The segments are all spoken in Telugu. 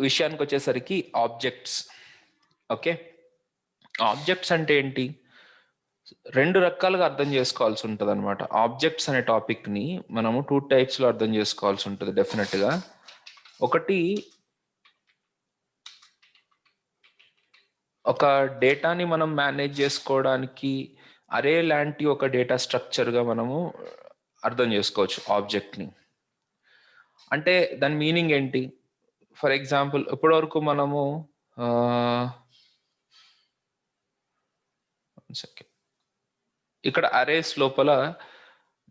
విషయానికి వచ్చేసరికి ఆబ్జెక్ట్స్. ఓకే, ఆబ్జెక్ట్స్ అంటే ఏంటి? రెండు రకాలుగా అర్థం చేసుకోవాల్సి ఉంటుంది అనమాట. ఆబ్జెక్ట్స్ అనే టాపిక్ ని మనము 2 types లో అర్థం చేసుకోవాల్సి ఉంటుంది డెఫినెట్ గా. ఒకటి, ఒక డేటాని మనం మేనేజ్ చేసుకోవడానికి అరే లాంటి ఒక డేటా స్ట్రక్చర్ గా మనము అర్థం చేసుకోవచ్చు ఆబ్జెక్ట్ ని. అంటే దాని మీనింగ్ ఏంటి? ఫర్ ఎగ్జాంపుల్, ఇప్పటి వరకు మనము ఇక్కడ అరేస్ లోపల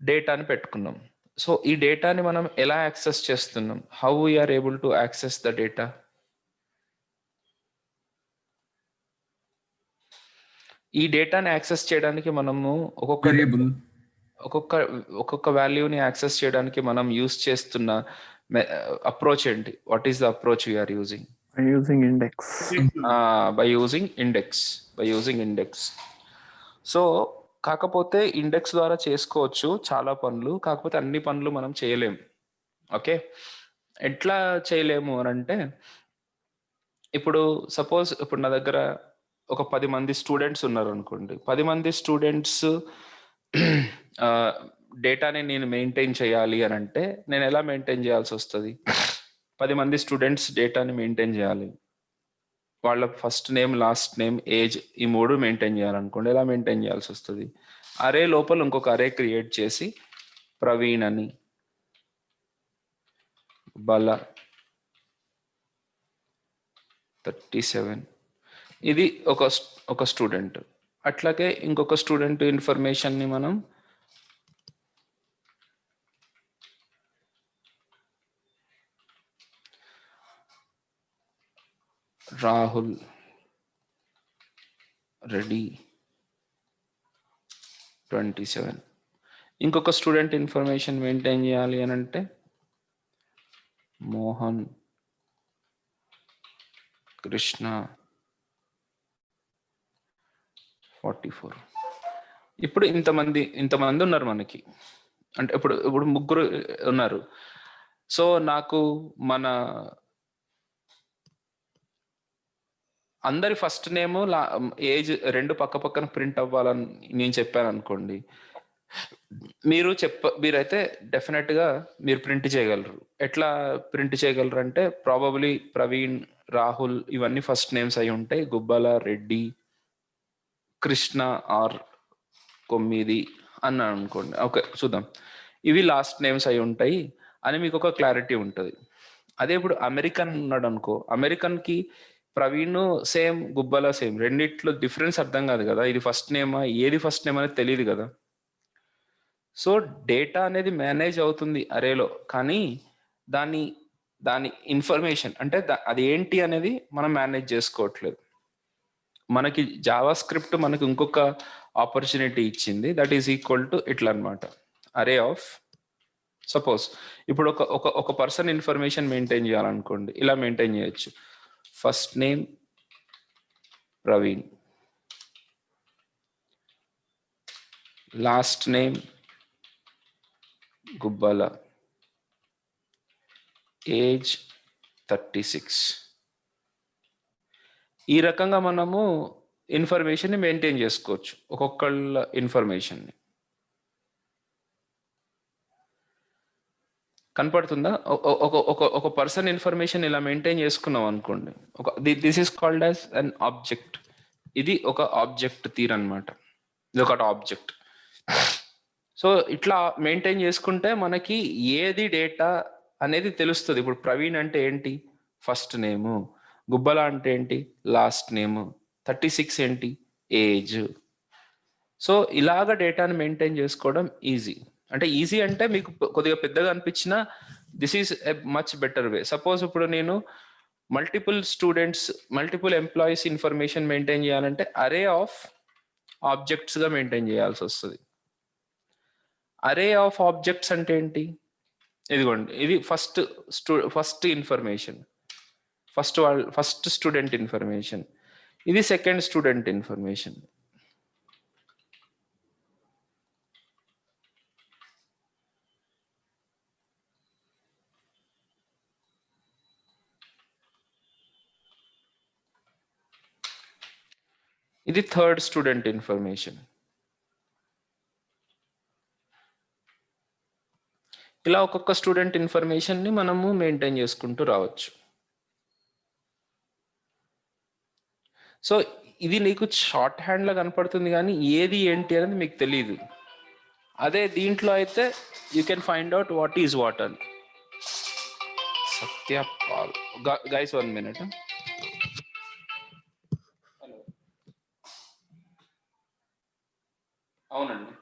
డేటాని పెట్టుకున్నాం. సో ఈ డేటాని మనం ఎలా యాక్సెస్ చేస్తున్నాం? How we are able to access the data? ఈ డేటాని యాక్సెస్ చేయడానికి మనము ఒక్కొక్క వాల్యూని యాక్సెస్ చేయడానికి మనం యూస్ చేస్తున్న అప్రోచ్ ఏంటి? What is the approach we are using? By using index. So కాకపోతే ఇండెక్స్ ద్వారా చేసుకోవచ్చు చాలా పనులు, కాకపోతే అన్ని పనులు మనం చేయలేము. ఓకే, ఎట్లా చేయలేము అని అంటే, ఇప్పుడు సపోజ్ ఇప్పుడు నా దగ్గర ఒక 10 మంది స్టూడెంట్స్ ఉన్నారు అనుకోండి. 10 మంది స్టూడెంట్స్ డేటాని నేను మెయింటైన్ చేయాలి అని అంటే నేను ఎలా మెయింటైన్ చేయాల్సి వస్తుంది? 10 మంది స్టూడెంట్స్ డేటాని మెయింటైన్ చేయాలి. వాళ్ళ first name, last name, age, ఈ 3 మెయింటైన్ చేయాలనుకోండి. ఎలా మెయింటైన్ చేయాల్సి వస్తుంది? అరే లోపల ఇంకొక అరే క్రియేట్ చేసి ప్రవీణ్ అని, బల 37, ఇది ఒక స్టూడెంట్. అట్లాగే ఇంకొక స్టూడెంట్ ఇన్ఫర్మేషన్ని మనం రాహుల్ రెడ్డి 27. ఇంకొక స్టూడెంట్ ఇన్ఫర్మేషన్ మెయింటైన్ చేయాలి అని అంటే మోహన్ కృష్ణ 44. ఇప్పుడు ఇంతమంది ఉన్నారు మనకి. అంటే ఇప్పుడు ముగ్గురు ఉన్నారు. సో నాకు మన అందరి ఫస్ట్ నేమ్, ఏజ్ రెండు పక్క పక్కన ప్రింట్ అవ్వాలని నేను చెప్పాను అనుకోండి. మీరైతే డెఫినెట్ గా మీరు ప్రింట్ చేయగలరు. ఎట్లా ప్రింట్ చేయగలరు అంటే, ప్రాబబ్లీ ప్రవీణ్, రాహుల్ ఇవన్నీ ఫస్ట్ నేమ్స్ అయి ఉంటాయి. గుబ్బల, రెడ్డి, కృష్ణ ఆర్ 9 అన్నాను అనుకోండి. ఓకే, చూద్దాం. ఇవి లాస్ట్ నేమ్స్ అయి ఉంటాయి అని మీకు ఒక క్లారిటీ ఉంటుంది. అదే ఇప్పుడు అమెరికన్ ఉన్నాడు అనుకో, అమెరికన్ కి ప్రవీణ్ సేమ్, గుబ్బల సేమ్, రెండిట్లో డిఫరెన్స్ అర్థం కాదు కదా. ఇది ఫస్ట్ నేమా, ఏది ఫస్ట్ నేమ్ అనేది తెలియదు కదా. సో డేటా అనేది మేనేజ్ అవుతుంది అరేలో, కానీ దాని ఇన్ఫర్మేషన్ అంటే అది ఏంటి అనేది మనం మేనేజ్ చేసుకోవట్లేదు. మనకి జావా స్క్రిప్ట్ మనకి ఇంకొక ఆపర్చునిటీ ఇచ్చింది. దట్ ఈస్ ఈక్వల్ టు ఇట్లా అనమాట. అరే ఆఫ్, సపోజ్ ఇప్పుడు ఒక పర్సన్ ఇన్ఫర్మేషన్ మెయింటైన్ చేయాలనుకోండి. ఇలా మెయింటైన్ చేయొచ్చు. First name Praveen, last name Gubbala, age 36. ఈ రకంగా మనము ఇన్ఫర్మేషన్ ని మెయింటైన్ చేసుకోవచ్చు, ఒక్కొక్కళ్ళ ఇన్ఫర్మేషన్ ని. కనపడుతుందా? ఒక పర్సన్ ఇన్ఫర్మేషన్ ఇలా మెయింటైన్ చేసుకున్నాం అనుకోండి. This is called as an object. ఇది ఒక ఆబ్జెక్ట్ తీర్ అనమాట. ఇది ఒకటి ఆబ్జెక్ట్. సో ఇట్లా మెయింటైన్ చేసుకుంటే మనకి ఏది డేటా అనేది తెలుస్తుంది. ఇప్పుడు ప్రవీణ్ అంటే ఏంటి? ఫస్ట్ నేము. గుబ్బల అంటే ఏంటి? లాస్ట్ నేము. 36 ఏంటి? ఏజ్. సో ఇలాగ డేటాను మెయింటైన్ చేసుకోవడం ఈజీ. అంటే ఈజీ అంటే మీకు కొద్దిగా పెద్దగా అనిపించిన, this is a much better way. Suppose ఇప్పుడు నేను మల్టిపుల్ ఎంప్లాయీస్ ఇన్ఫర్మేషన్ మెయింటైన్ చేయాలంటే అరే ఆఫ్ ఆబ్జెక్ట్స్ గా మెయింటైన్ చేయాల్సి వస్తుంది. అరే ఆఫ్ ఆబ్జెక్ట్స్ అంటే ఏంటి? ఇదిగోండి, ఇది first information, first student information. ఇది సెకండ్ స్టూడెంట్ ఇన్ఫర్మేషన్. ఇది థర్డ్ స్టూడెంట్ ఇన్ఫర్మేషన్. ఇలా ఒక్కొక్క స్టూడెంట్ ఇన్ఫర్మేషన్ని మనము మెయింటైన్ చేసుకుంటూ రావచ్చు. సో ఇది నీకు షార్ట్ హ్యాండ్లో కనపడుతుంది కానీ ఏది ఏంటి అనేది మీకు తెలియదు. అదే దీంట్లో అయితే you can find out what is what అని. Satyapal guys 1 minute. హలో, అవునండి.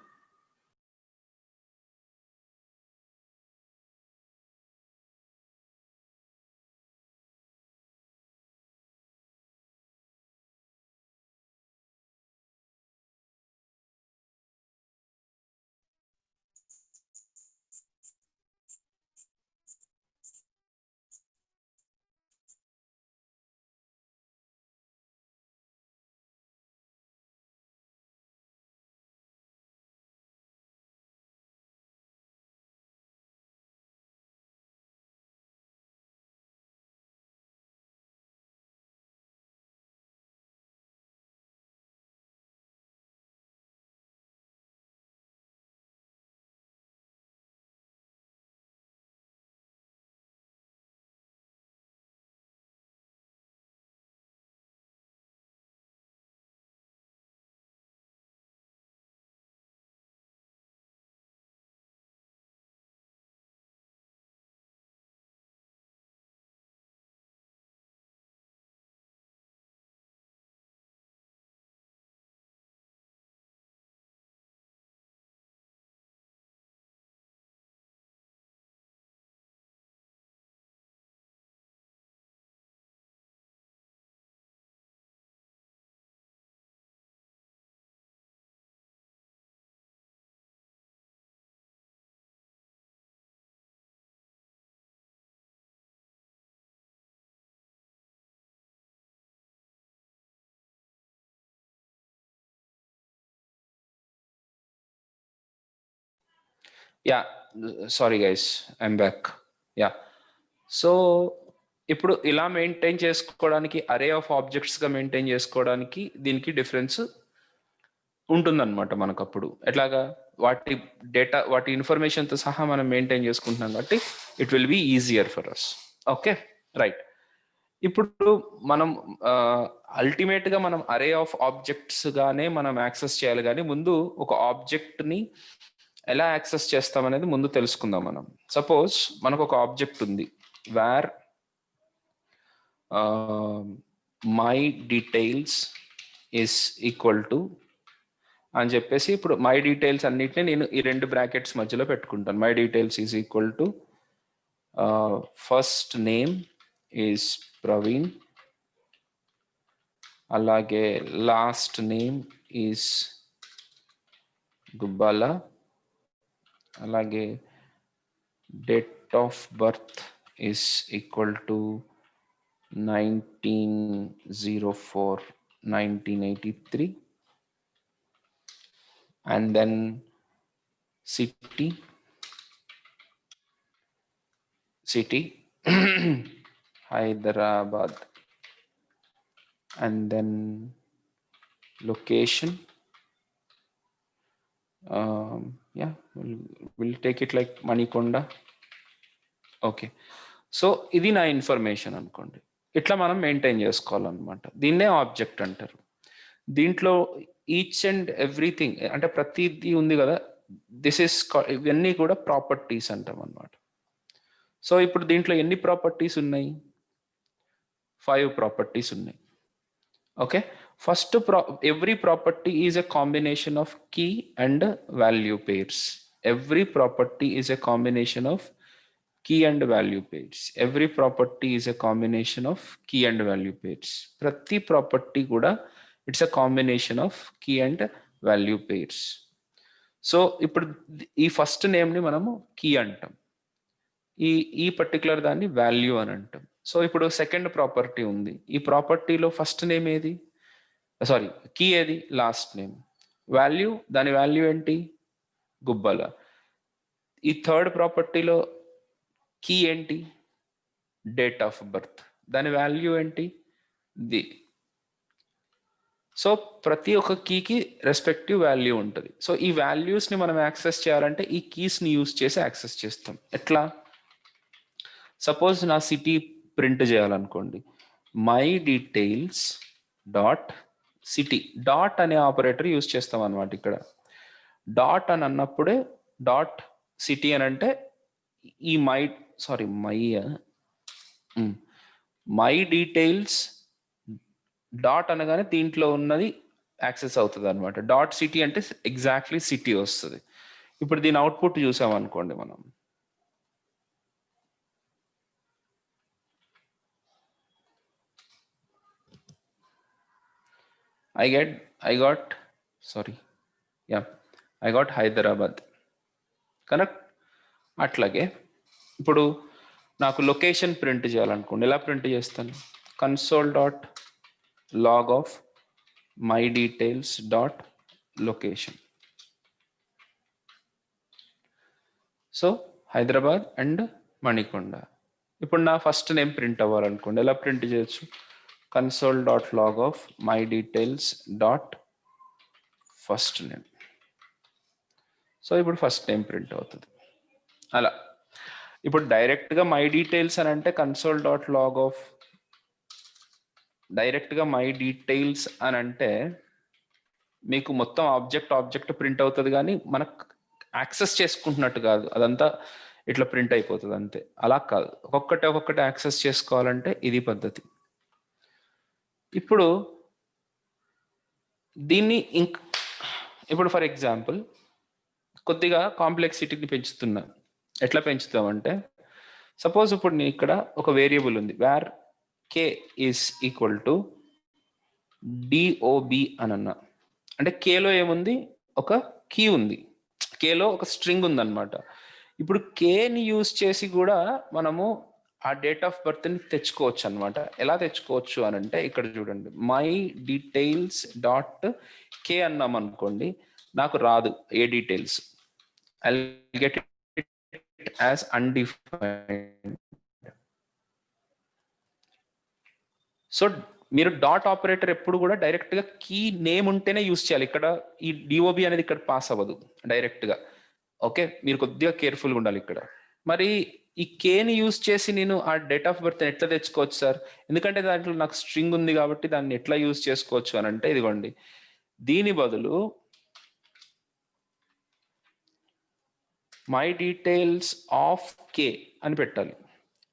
Yeah, sorry guys, I'm back. Yeah, so ఇప్పుడు ఇలా మెయింటైన్ చేసుకోవడానికి, అరే ఆఫ్ ఆబ్జెక్ట్స్గా మెయింటైన్ చేసుకోవడానికి దీనికి డిఫరెన్స్ ఉంటుందన్నమాట మనకు. అప్పుడు ఎట్లాగా వాటి డేటా, వాటి ఇన్ఫర్మేషన్తో సహా మనం మెయింటైన్ చేసుకుంటున్నాం కాబట్టి it will be easier for us. Okay, right. ఇప్పుడు మనం అల్టిమేట్గా మనం అరే ఆఫ్ ఆబ్జెక్ట్స్ గానే మనం యాక్సెస్ చేయాలి, కానీ ముందు ఒక ఆబ్జెక్ట్ని ఎలా యాక్సెస్ చేస్తాం అనేది ముందు తెలుసుకుందాం మనం. సపోజ్ మనకు ఒక ఆబ్జెక్ట్ ఉంది, var my details is equal to అని చెప్పేసి, ఇప్పుడు మై డీటెయిల్స్ అన్నిటిని నేను ఈ 2 బ్రాకెట్స్ మధ్యలో పెట్టుకుంటాను. My details is equal to first name is Praveen, అలాగే లాస్ట్ నేమ్ ఈజ్ గుబ్బాల, అలాగే date of birth is equal to 1904-1983, and then city Hyderabad, and then location, yeah, we'll take it like Manikonda. Okay, so ఇది నా ఇన్ఫర్మేషన్ అనుకోండి. ఇట్లా మనం మెయింటైన్ చేసుకోవాలన్నమాట. దీన్నే ఆబ్జెక్ట్ అంటారు. దీంట్లో ఈచ్ అండ్ ఎవ్రీథింగ్ అంటే ప్రతిదీ ఉంది కదా, దిస్ ఇస్, ఇవన్నీ కూడా ప్రాపర్టీస్ అంటాం అన్నమాట. సో ఇప్పుడు దీంట్లో ఎన్ని ప్రాపర్టీస్ ఉన్నాయి? 5 ప్రాపర్టీస్ ఉన్నాయి. Okay, first every property is a combination of key and value pairs. Every property is a combination of key and value pairs. Every property is a combination of key and value pairs. ప్రతి ప్రాపర్టీ కూడా it's a combination of key and value pairs. So ఇప్పుడు ఈ ఫస్ట్ నేమ్ని మనము కీ అంటాం, ఈ పర్టికులర్ దాన్ని వాల్యూ అని అంటాం. సో ఇప్పుడు సెకండ్ ప్రాపర్టీ ఉంది, ఈ ప్రాపర్టీలో ఫస్ట్ నేమ్ ఏది, సారీ కీ ఏది, లాస్ట్ నేమ్. వాల్యూ, దాని వాల్యూ ఏంటి, గుబ్బల. ఈ థర్డ్ ప్రాపర్టీలో కీ ఏంటి, డేట్ ఆఫ్ బర్త్. దాని వాల్యూ ఏంటి, ది. సో ప్రతి ఒక్క కీకి రెస్పెక్టివ్ వాల్యూ ఉంటుంది. సో ఈ వాల్యూస్ని మనం యాక్సెస్ చేయాలంటే ఈ కీస్ని యూస్ చేసి యాక్సెస్ చేస్తాం. ఎట్లా? సపోజ్ నా సిటీ ప్రింట్ చేయాలనుకోండి, my details dot city, dot అనే ఆపరేటర్ యూస్ చేస్తాం అనమాట. ఇక్కడ డాట్ అని అన్నప్పుడే డాట్ సిటీ అని అంటే ఈ మై డీటెయిల్స్ డాట్ అనగానే దీంట్లో ఉన్నది యాక్సెస్ అవుతుంది అనమాట. డాట్ సిటీ అంటే ఎగ్జాక్ట్లీ సిటీ వస్తుంది. ఇప్పుడు దీని అవుట్పుట్ చూసామనుకోండి మనం, ఐ గాట్ హైదరాబాద్, కరెక్ట్. అట్లాగే ఇప్పుడు నాకు లొకేషన్ ప్రింట్ చేయాలనుకోండి, ఎలా ప్రింట్ చేస్తాను? Console dot log of my details dot location. So Hyderabad and Manikonda. ఇప్పుడు నా ఫస్ట్ నేమ్ ప్రింట్ అవ్వాలనుకోండి, ఎలా ప్రింట్ చేయొచ్చు? Console dot log of my details dot first name. So ఇప్పుడు ఫస్ట్ నేమ్ ప్రింట్ అవుతుంది. అలా ఇప్పుడు డైరెక్ట్గా మై డీటెయిల్స్ అని అంటే కన్సోల్ డాట్ లాగ్ ఆఫ్ డైరెక్ట్గా మై డీటెయిల్స్ అని అంటే మీకు మొత్తం ఆబ్జెక్ట్ ప్రింట్ అవుతుంది, కానీ మనకు యాక్సెస్ చేసుకుంటున్నట్టు కాదు, అదంతా ఇట్లా ప్రింట్ అయిపోతుంది అంతే. అలా కాదు, ఒక్కొక్కటి యాక్సెస్ చేసుకోవాలంటే ఇది పద్ధతి. ఇప్పుడు దీన్ని ఇప్పుడు ఫర్ ఎగ్జాంపుల్ కొద్దిగా కాంప్లెక్సిటీని పెంచుతున్నా. ఎట్లా పెంచుతామంటే, సపోజ్ ఇప్పుడు నేను ఇక్కడ ఒక వేరియబుల్ ఉంది, var k is equal to DOB అని అన్నా. అంటే కేలో ఏముంది? ఒక కీ ఉంది, కేలో ఒక స్ట్రింగ్ ఉందన్నమాట. ఇప్పుడు కేని యూజ్ చేసి కూడా మనము ఆ డేట్ ఆఫ్ బర్త్ని తెచ్చుకోవచ్చు అనమాట. ఎలా తెచ్చుకోవచ్చు అని అంటే ఇక్కడ చూడండి, మై డీటెయిల్స్ డాట్ కే అన్నాం అనుకోండి, నాకు రాదు ఏ details. I get it as undefined. So మీరు డాట్ ఆపరేటర్ ఎప్పుడు కూడా డైరెక్ట్గా కీ నేమ్ ఉంటేనే యూస్ చేయాలి. ఇక్కడ ఈ డిఓబి అనేది ఇక్కడ పాస్ అవ్వదు డైరెక్ట్గా. ఓకే, మీరు కొద్దిగా కేర్ఫుల్గా ఉండాలి ఇక్కడ. మరి ఈ కేని యూస్ చేసి నేను ఆ డేట్ ఆఫ్ బర్త్ ఎట్లా తెచ్చుకోవచ్చు సార్? ఎందుకంటే దాంట్లో నాకు స్ట్రింగ్ ఉంది కాబట్టి దాన్ని ఎట్లా యూస్ చేసుకోవచ్చు అని అంటే, ఇదిగోండి, దీని బదులు మై డీటెయిల్స్ ఆఫ్ కే అని పెట్టాలి.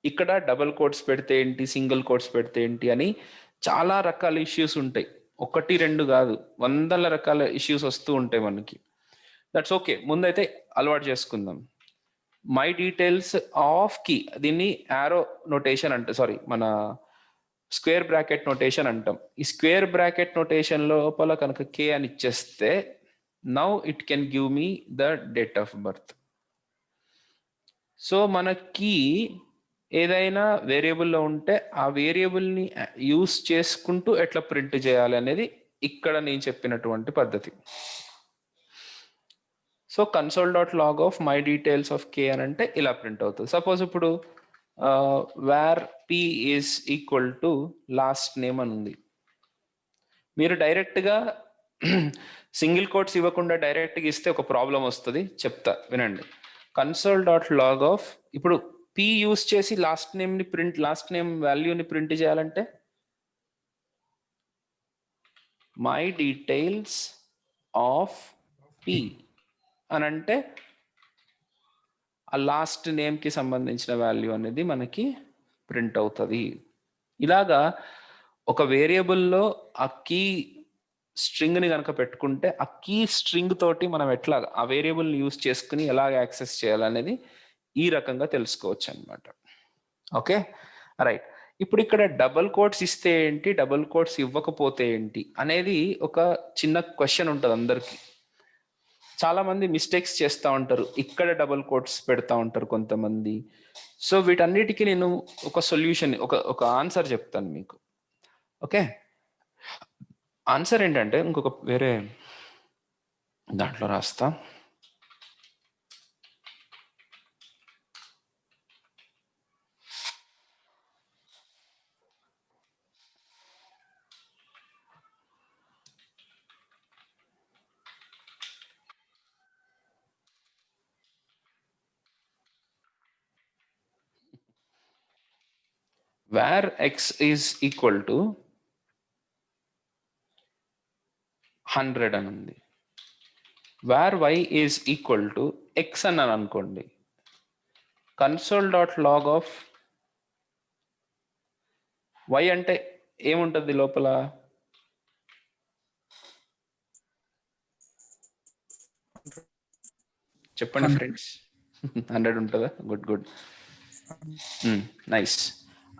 ఇక్కడ డబుల్ కోట్స్ పెడితే ఏంటి, సింగిల్ కోట్స్ పెడితే ఏంటి అని చాలా రకాల ఇష్యూస్ ఉంటాయి. ఒకటి రెండు కాదు, వందల రకాల ఇష్యూస్ వస్తూ ఉంటాయి మనకి. దట్స్ ఓకే, ముందైతే అలవాటు చేసుకుందాం. మై డీటెయిల్స్ ఆఫ్ కీ, దీన్ని యారో నోటేషన్ అంటే, సారీ, మన స్క్వేర్ బ్రాకెట్ నోటేషన్ అంటాం. ఈ స్క్వేర్ బ్రాకెట్ నోటేషన్ లోపల కనుక కే అని ఇచ్చేస్తే now it can give me the date of birth. So మన కీ ఏదైనా వేరియబుల్లో ఉంటే ఆ వేరియబుల్ని యూస్ చేసుకుంటూ ఎట్లా ప్రింట్ చేయాలి అనేది ఇక్కడ నేను చెప్పినటువంటి పద్ధతి. So console dot log of my details of k అని అంటే ఇలా ప్రింట్ అవుతుంది. సపోజ్ ఇప్పుడు where p is equal to last name అని ఉంది. మీరు డైరెక్ట్గా సింగిల్ కోట్స్ ఇవ్వకుండా డైరెక్ట్గా ఇస్తే ఒక ప్రాబ్లం వస్తుంది, చెప్తా వినండి. కన్సోల్ డాట్ లాగ్ ఆఫ్, ఇప్పుడు పి యూస్ చేసి లాస్ట్ నేమ్ వాల్యూని ప్రింట్ చేయాలంటే మై డీటెయిల్స్ ఆఫ్ పి అని అంటే ఆ లాస్ట్ నేమ్కి సంబంధించిన వాల్యూ అనేది మనకి ప్రింట్ అవుతుంది. ఇలాగా ఒక వేరియబుల్లో ఆ కీ స్ట్రింగ్ని కనుక పెట్టుకుంటే ఆ కీ స్ట్రింగ్ తోటి మనం ఎట్లా ఆ వేరియబుల్ని యూస్ చేసుకుని ఎలాగ యాక్సెస్ చేయాలనేది ఈ రకంగా తెలుసుకోవచ్చు అనమాట. Okay, right. ఇప్పుడు ఇక్కడ డబుల్ కోట్స్ ఇస్తే ఏంటి, డబుల్ కోట్స్ ఇవ్వకపోతే ఏంటి అనేది ఒక చిన్న క్వశ్చన్ ఉంటుంది అందరికి. చాలా మంది మిస్టేక్స్ చేస్తూ ఉంటారు, ఇక్కడ డబుల్ కోట్స్ పెడతా ఉంటారు కొంతమంది. సో వీటన్నిటికీ నేను ఒక సొల్యూషన్, ఒక ఆన్సర్ చెప్తాను మీకు. ఓకే, ఆన్సర్ ఏంటంటే ఇంకొక వేరే దాంట్లో రాస్తా. Var x is equal to 100 అని ఉంది. Var y is equal to x అని అనుకోండి. console.log ఆఫ్ వై అంటే ఏముంటుంది లోపల? చెప్పండి ఫ్రెండ్స్. 100 ఉంటుందా? Good good, nice.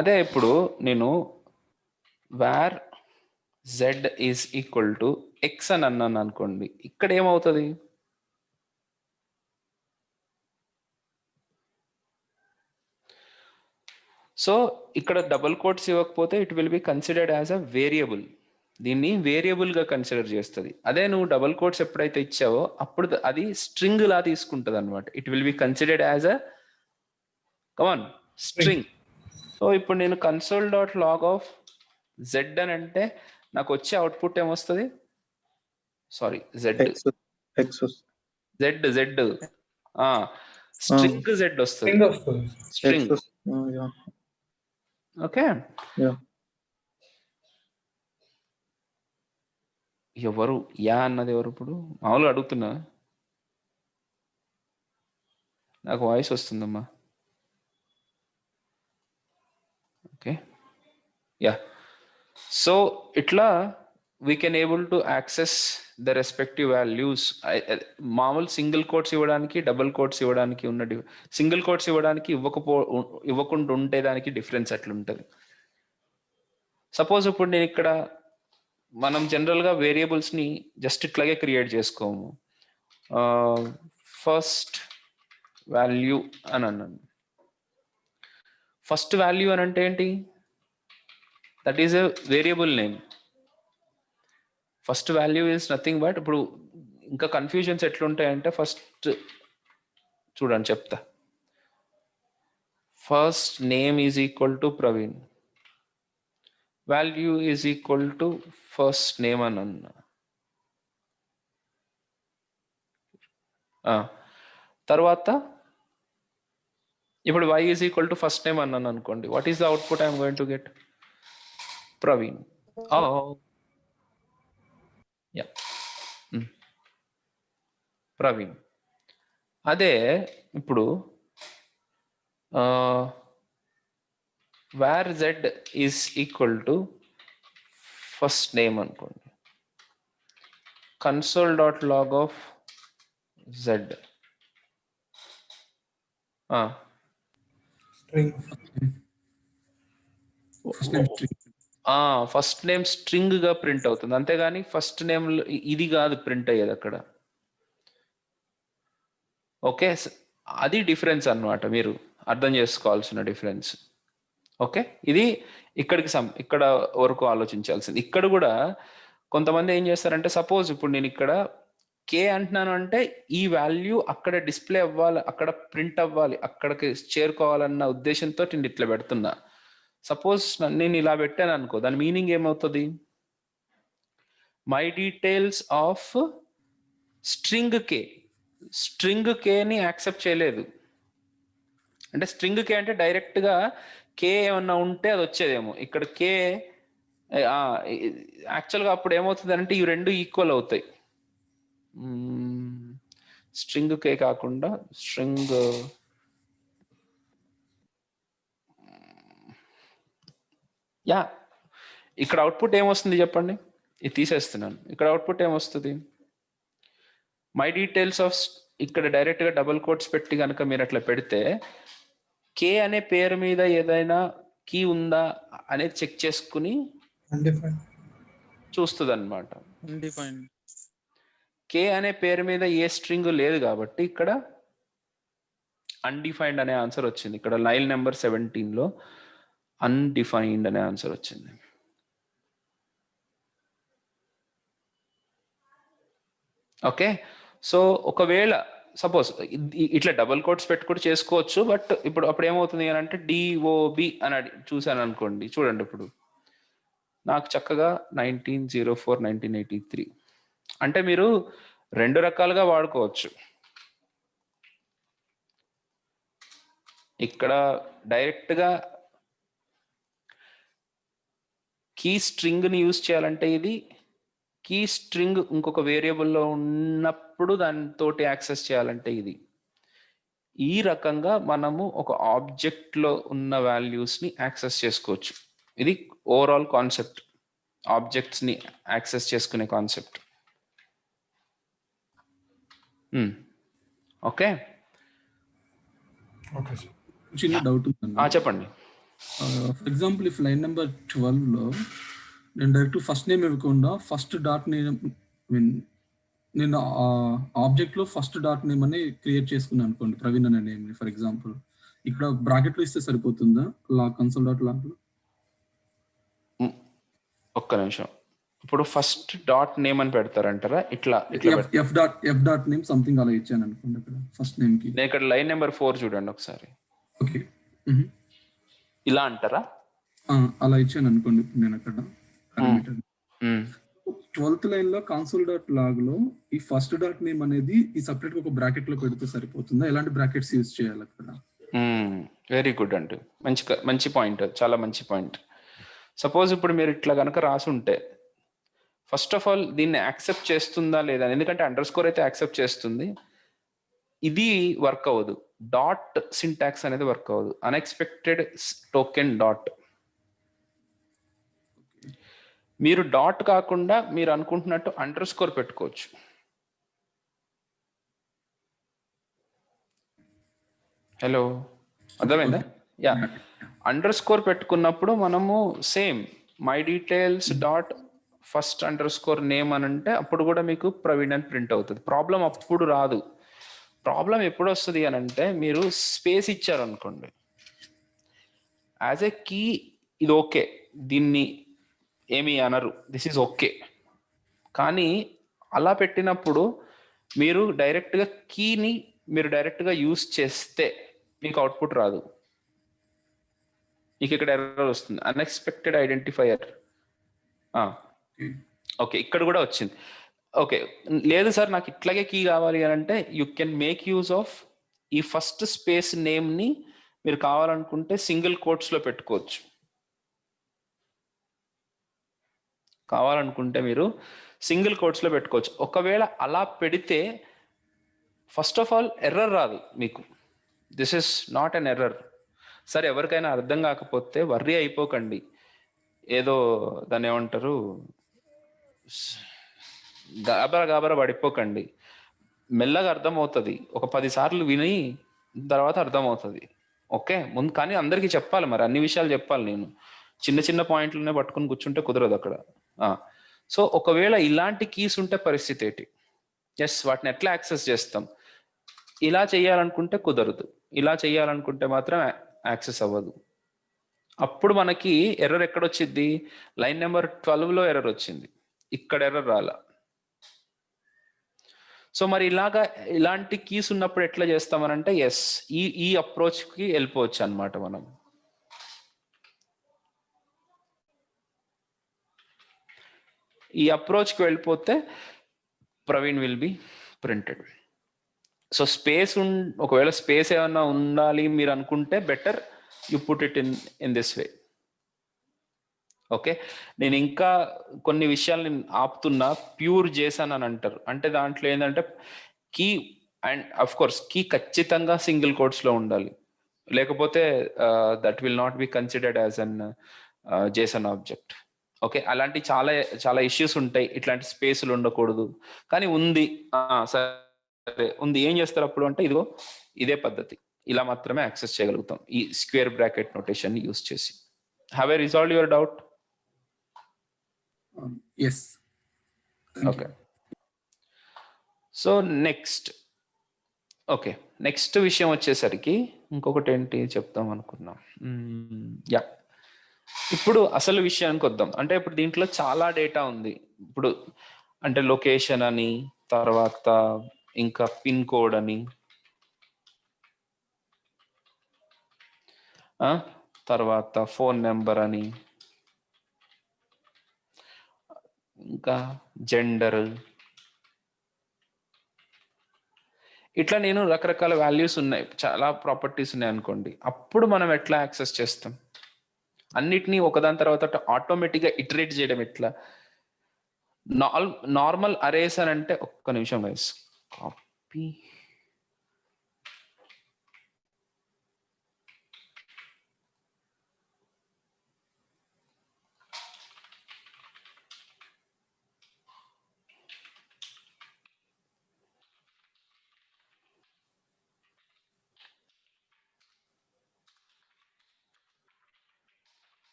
అదే ఇప్పుడు నేను var z is equal to x అని అన్నాను అనుకోండి, ఇక్కడ ఏమవుతుంది? సో ఇక్కడ డబుల్ కోట్స్ ఇవ్వకపోతే it will be considered as a variable. దీన్ని వేరియబుల్గా కన్సిడర్ చేస్తుంది. అదే నువ్వు డబుల్ కోట్స్ ఎప్పుడైతే ఇచ్చావో అప్పుడు అది స్ట్రింగ్ లా తీసుకుంటుంది అనమాట. It will be considered as a come on string. So ఇప్పుడు నేను console.log ఆఫ్ జెడ్ అని అంటే నాకు వచ్చే అవుట్పుట్ ఏమొస్తుంది? సారీ, జెడ్ స్ట్రింగ్ జెడ్ వస్తుంది. స్ట్రింగ్. ఓకే, ఎవరు యా అన్నది ఎవరు? ఇప్పుడు మామూలుగా అడుగుతున్నా, నాకు వాయిస్ వస్తుందమ్మా. Okay, yeah. సో ఇట్లా we can able to access the respective values. మామూలు సింగిల్ కోట్స్ ఇవ్వడానికి, డబుల్ కోట్స్ ఇవ్వడానికి ఉన్న సింగిల్ కోట్స్ ఇవ్వడానికి ఇవ్వకుండా ఉంటే దానికి డిఫరెన్స్ అట్లుంటుంది. సపోజ్ ఇప్పుడు నేను ఇక్కడ మనం జనరల్గా వేరియబుల్స్ని జస్ట్ ఇట్లాగే క్రియేట్ చేసుకోము. ఫస్ట్ వాల్యూ అని అన్నాను. ఫస్ట్ వాల్యూ అని అంటే ఏంటి? That is a variable name. First value is nothing but, ఇప్పుడు ఇంకా కన్ఫ్యూజన్స్ ఎట్లుంటాయంటే, ఫస్ట్ చూడండి చెప్తా. First name is equal to Praveen, value is equal to first name అని అన్నా. తర్వాత ఇప్పుడు y is equal to first name అన్నాను అనుకోండి. What is the output I'm going to get? Praveen. Yeah, Praveen. అదే ఇప్పుడు var z is equal to first name అనుకోండి. console.log of z first name string గా ప్రింట్ అవుతుంది, అంతేగాని ఫస్ట్ నేమ్ ఇది కాదు ప్రింట్ అయ్యేది అక్కడ. ఓకే, అది డిఫరెన్స్ అన్నమాట, మీరు అర్థం చేసుకోవాల్సిన డిఫరెన్స్. ఓకే, ఇది ఇక్కడ వరకు ఆలోచించాల్సింది. ఇక్కడ కూడా కొంతమంది ఏం చేస్తారంటే, సపోజ్ ఇప్పుడు నేను ఇక్కడ కే అంటున్నాను అంటే ఈ వాల్యూ అక్కడ డిస్ప్లే అవ్వాలి, అక్కడ ప్రింట్ అవ్వాలి, అక్కడికి చేరుకోవాలన్న ఉద్దేశంతో నేను ఇట్లా పెడుతున్నా. సపోజ్ నేను ఇలా పెట్టాను అనుకో, దాని మీనింగ్ ఏమవుతుంది? మై డీటెయిల్స్ ఆఫ్ స్ట్రింగ్ కేని యాక్సెప్ట్ చేయలేదు. అంటే స్ట్రింగ్ కే అంటే డైరెక్ట్గా కే ఏమన్నా ఉంటే అది వచ్చేదేమో. ఇక్కడ కే యాక్చువల్గా అప్పుడు ఏమవుతుంది అంటే ఇవి రెండు ఈక్వల్ అవుతాయి. స్ట్రింగ్ కే కాకుండా స్ట్రింగ్ యా, ఇక్కడ అవుట్పుట్ ఏమొస్తుంది చెప్పండి? ఇది తీసేస్తున్నాను. ఇక్కడ అవుట్పుట్ ఏమొస్తుంది? మై డీటెయిల్స్ ఆఫ్, ఇక్కడ డైరెక్ట్గా డబుల్ కోట్స్ పెట్టి కనుక మీరు అట్లా పెడితే కే అనే పేరు మీద ఏదైనా కీ ఉందా అనేది చెక్ చేసుకుని చూస్తుంది అనమాట. కే అనే పేరు మీద ఏ స్ట్రింగ్ లేదు కాబట్టి ఇక్కడ అన్డిఫైన్డ్ అనే ఆన్సర్ వచ్చింది. ఇక్కడ లైన్ నెంబర్ 17లో అన్డిఫైన్డ్ అనే ఆన్సర్ వచ్చింది. ఓకే, సో ఒకవేళ సపోజ్ ఇట్లా డబుల్ కోట్స్ పెట్టి కూడా చేసుకోవచ్చు, బట్ ఇప్పుడు అప్పుడు ఏమవుతుంది అని అంటే డిఓబి అని చూశాను అనుకోండి. చూడండి ఇప్పుడు నాకు చక్కగా 1904-1983 అంటే మీరు రెండు రకాలుగా వాడుకోవచ్చు. ఇక్కడ డైరెక్ట్గా కీ స్ట్రింగ్ని యూజ్ చేయాలంటే ఇది కీ స్ట్రింగ్ ఇంకొక వేరియబుల్లో ఉన్నప్పుడు దానితోటి యాక్సెస్ చేయాలంటే ఇది. ఈ రకంగా మనము ఒక ఆబ్జెక్ట్లో ఉన్న వాల్యూస్ని యాక్సెస్ చేసుకోవచ్చు. ఇది ఓవరాల్ కాన్సెప్ట్, ఆబ్జెక్ట్స్ని యాక్సెస్ చేసుకునే కాన్సెప్ట్. Okay okay sir. చిన్న డౌట్ ఉందండి. చెప్పండి. For example if line number 12లో నేను డైరెక్ట్ ఫస్ట్ నేమ్ ఇవ్వకుండా ఫస్ట్ డాట్ నేమ్ నేను ఆబ్జెక్ట్లో ఫస్ట్ డాట్ నేమ్ అని క్రియేట్ చేసుకున్నాను అనుకోండి, ప్రవీణ్ అనే నేమ్ ఫర్ ఎగ్జాంపుల్. ఇక్కడ బ్రాకెట్లో ఇస్తే సరిపోతుందా కన్సోల్ డాట్ లాగ్లో? ఒక్క నిమిషం. ఇప్పుడు ఫస్ట్ డాట్ నేమ్ అని పెడతారంటారా? ఇట్లా ఎఫ్ డాట్ నేమ్ సంథింగ్ అలా ఇచ్చాను అనుకోండి అక్కడ ఫస్ట్ నేమ్ కి. నేను ఇక్కడ లైన్ నెంబర్ 4 చూడండి ఒకసారి. ఓకే, ఇలా అంటారా? అలా ఇచ్చాను అనుకోండి నేను అక్కడ 12th లైన్ లో కన్సోల్ డాట్ లాగ్ లో ఈ ఫస్ట్ డాట్ నేమ్ అనేది ఈ సపరేట్ ఒక బ్రాకెట్ లో పెడితే సరిపోతుందా? ఎలాంటి బ్రాకెట్స్ యూజ్ చేయాలి అక్కడ? వెరీ గుడ్ అండి, మంచి పాయింట్, చాలా మంచి పాయింట్. సపోజ్ ఇప్పుడు మీరు ఇట్లా కనుక రాసి ఉంటే ఫస్ట్ ఆఫ్ ఆల్ దీన్ని యాక్సెప్ట్ చేస్తుందా లేదా, ఎందుకంటే అండర్ స్కోర్ అయితే యాక్సెప్ట్ చేస్తుంది, ఇది వర్క్ అవ్వదు. డాట్ సింటాక్స్ అనేది వర్క్ అవ్వదు. Unexpected token dot. మీరు డాట్ కాకుండా మీరు అనుకుంటున్నట్టు అండర్ స్కోర్ పెట్టుకోవచ్చు. హలో, అర్థమైందా? యా, అండర్ స్కోర్ పెట్టుకున్నప్పుడు మనము same my details dot first under score name అని అంటే అప్పుడు కూడా మీకు ప్రవీణ్ అని ప్రింట్ అవుతుంది. ప్రాబ్లం అప్పుడు రాదు. ప్రాబ్లం ఎప్పుడు వస్తుంది అని అంటే మీరు స్పేస్ ఇచ్చారు అనుకోండి, యాజ్ ఏ కీ ఇది ఓకే, దీన్ని ఏమి అనరు, దిస్ ఈజ్ ఓకే. కానీ అలా పెట్టినప్పుడు మీరు డైరెక్ట్గా కీని మీరు డైరెక్ట్గా యూజ్ చేస్తే మీకు అవుట్పుట్ రాదు. మీకు ఇక్కడ ఎర్రర్ వస్తుంది, అన్ఎక్స్పెక్టెడ్ ఐడెంటిఫైయర్. ఓకే, ఇక్కడ కూడా వచ్చింది. ఓకే, లేదు సార్ నాకు ఇట్లాగే కీ కావాలి అని అంటే you can make use of ఈ ఫస్ట్ స్పేస్ నేమ్ని మీరు కావాలనుకుంటే సింగిల్ కోట్స్లో పెట్టుకోవచ్చు. కావాలనుకుంటే మీరు సింగిల్ కోట్స్లో పెట్టుకోవచ్చు. ఒకవేళ అలా పెడితే ఫస్ట్ ఆఫ్ ఆల్ ఎర్రర్ రాదు మీకు. This is not an error. సరే, ఎవరికైనా అర్థం కాకపోతే వర్రీ అయిపోకండి, ఏదో దాన్ని ఏమంటారు గాబరా పడిపోకండి. మెల్లగా అర్థమవుతుంది, ఒక 10 సార్లు విని తర్వాత అర్థమవుతుంది. ఓకే, ముందు కానీ అందరికీ చెప్పాలి, మరి అన్ని విషయాలు చెప్పాలి. నేను చిన్న చిన్న పాయింట్లనే పట్టుకుని కూర్చుంటే కుదరదు అక్కడ. సో ఒకవేళ ఇలాంటి కీస్ ఉంటే పరిస్థితి ఏంటి? ఎస్, వాటిని ఎట్లా యాక్సెస్ చేస్తాం? ఇలా చేయాలనుకుంటే కుదరదు, ఇలా చేయాలనుకుంటే మాత్రం యాక్సెస్ అవ్వదు. అప్పుడు మనకి ఎర్రర్ ఎక్కడొచ్చింది? లైన్ నెంబర్ 12లో ఎర్రర్ వచ్చింది, ఇక్కడ ఎర్రర్ రాలా. సో మరి ఇలాంటి కీస్ ఉన్నప్పుడు ఎట్లా చేస్తామనంటే ఎస్, ఈ అప్రోచ్కి వెళ్ళిపోవచ్చు అనమాట మనం. ఈ అప్రోచ్కి వెళ్ళిపోతే Praveen will be printed. So space ఒకవేళ స్పేస్ ఏమన్నా ఉండాలి మీరు అనుకుంటే better you put it in this way. Okay, నేను ఇంకా కొన్ని విషయాలు నేను ఆపుతున్నా. ప్యూర్ జేసన్ అని అంటారు, అంటే దాంట్లో ఏంటంటే key and of course key ఖచ్చితంగా సింగిల్ కోట్స్లో ఉండాలి, లేకపోతే that will not be considered as an JSON object. Okay, అలాంటి చాలా చాలా ఇష్యూస్ ఉంటాయి, ఇట్లాంటి స్పేస్లు ఉండకూడదు. కానీ ఉంది, సరే ఉంది, ఏం చేస్తారు అప్పుడు అంటే ఇదిగో ఇదే పద్ధతి, ఇలా మాత్రమే యాక్సెస్ చేయగలుగుతాం ఈ స్క్వేర్ బ్రాకెట్ నోటేషన్ యూస్ చేసి. Have I resolved your doubt? Yes. Okay, so next విషయం వచ్చేసరికి ఇంకొకటి ఏంటి చెప్తాం అనుకున్నాం. యా, ఇప్పుడు అసలు విషయానికి వద్దాం. అంటే ఇప్పుడు దీంట్లో చాలా డేటా ఉంది. ఇప్పుడు అంటే లొకేషన్ అని, తర్వాత ఇంకా పిన్ కోడ్ అని, తర్వాత ఫోన్ నెంబర్ అని, ఇంకా జెండర్, ఇట్లా నేను రకరకాల వాల్యూస్ ఉన్నాయి, చాలా ప్రాపర్టీస్ ఉన్నాయి అనుకోండి. అప్పుడు మనం ఎట్లా యాక్సెస్ చేస్తాం? అన్నిటినీ ఒకదాని తర్వాత ఆటోమేటిక్గా ఇటరేట్ చేయడం ఎట్లా? నార్మల్ అరేస్ అని అంటే ఒక్క నిమిషం గైస్, కాపీ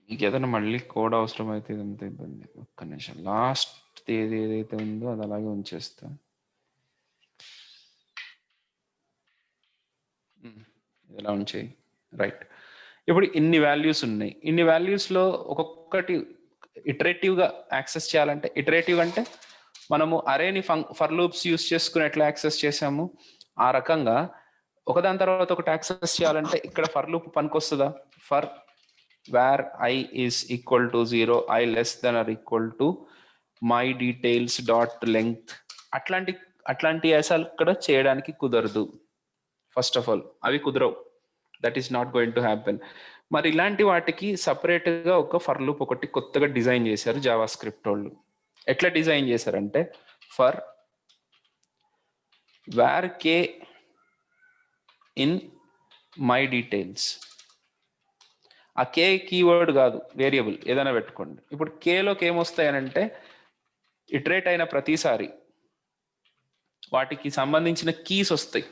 మీకు ఏదైనా మళ్ళీ కోడ్ అవసరం అయితే ఎంత ఇబ్బంది. ఒక్క నిమిషం, లాస్ట్ తేదీ ఏదైతే ఉందో అది అలాగే ఉంచేస్తా. ఇలా ఉంచేయి. రైట్. ఇప్పుడు ఇన్ని వాల్యూస్ ఉన్నాయి. ఇన్ని వాల్యూస్లో ఒక్కొక్కటి ఇటరేటివ్గా యాక్సెస్ చేయాలంటే, ఇటరేటివ్ అంటే మనము అరేని ఫర్ లూప్స్ యూస్ చేసుకుని ఎట్లా యాక్సెస్ చేసాము ఆ రకంగా ఒకదాని తర్వాత ఒకటి యాక్సెస్ చేయాలంటే ఇక్కడ ఫర్ లూప్ పనికొస్తుందా? For where I is equal to 0, I less than or equal to my details dot length, అట్లాంటి అసలు ఇక్కడ చేయడానికి కుదరదు. ఫస్ట్ ఆఫ్ ఆల్ అవి కుదరవు, that is not going to happen. మరి ఇలాంటి వాటికి సపరేట్గా ఒక ఫర్ లూప్ ఒకటి కొత్తగా డిజైన్ చేశారు జావా స్క్రిప్ట్ వాళ్ళు. ఎట్లా డిజైన్ చేశారంటే for var k in my details, ఆ కే కీవర్డ్ కాదు, వేరియబుల్ ఏదైనా పెట్టుకోండి. ఇప్పుడు కేలోకి ఏమొస్తాయనంటే ఇటరేట్ అయిన ప్రతిసారి వాటికి సంబంధించిన కీస్ వస్తాయి.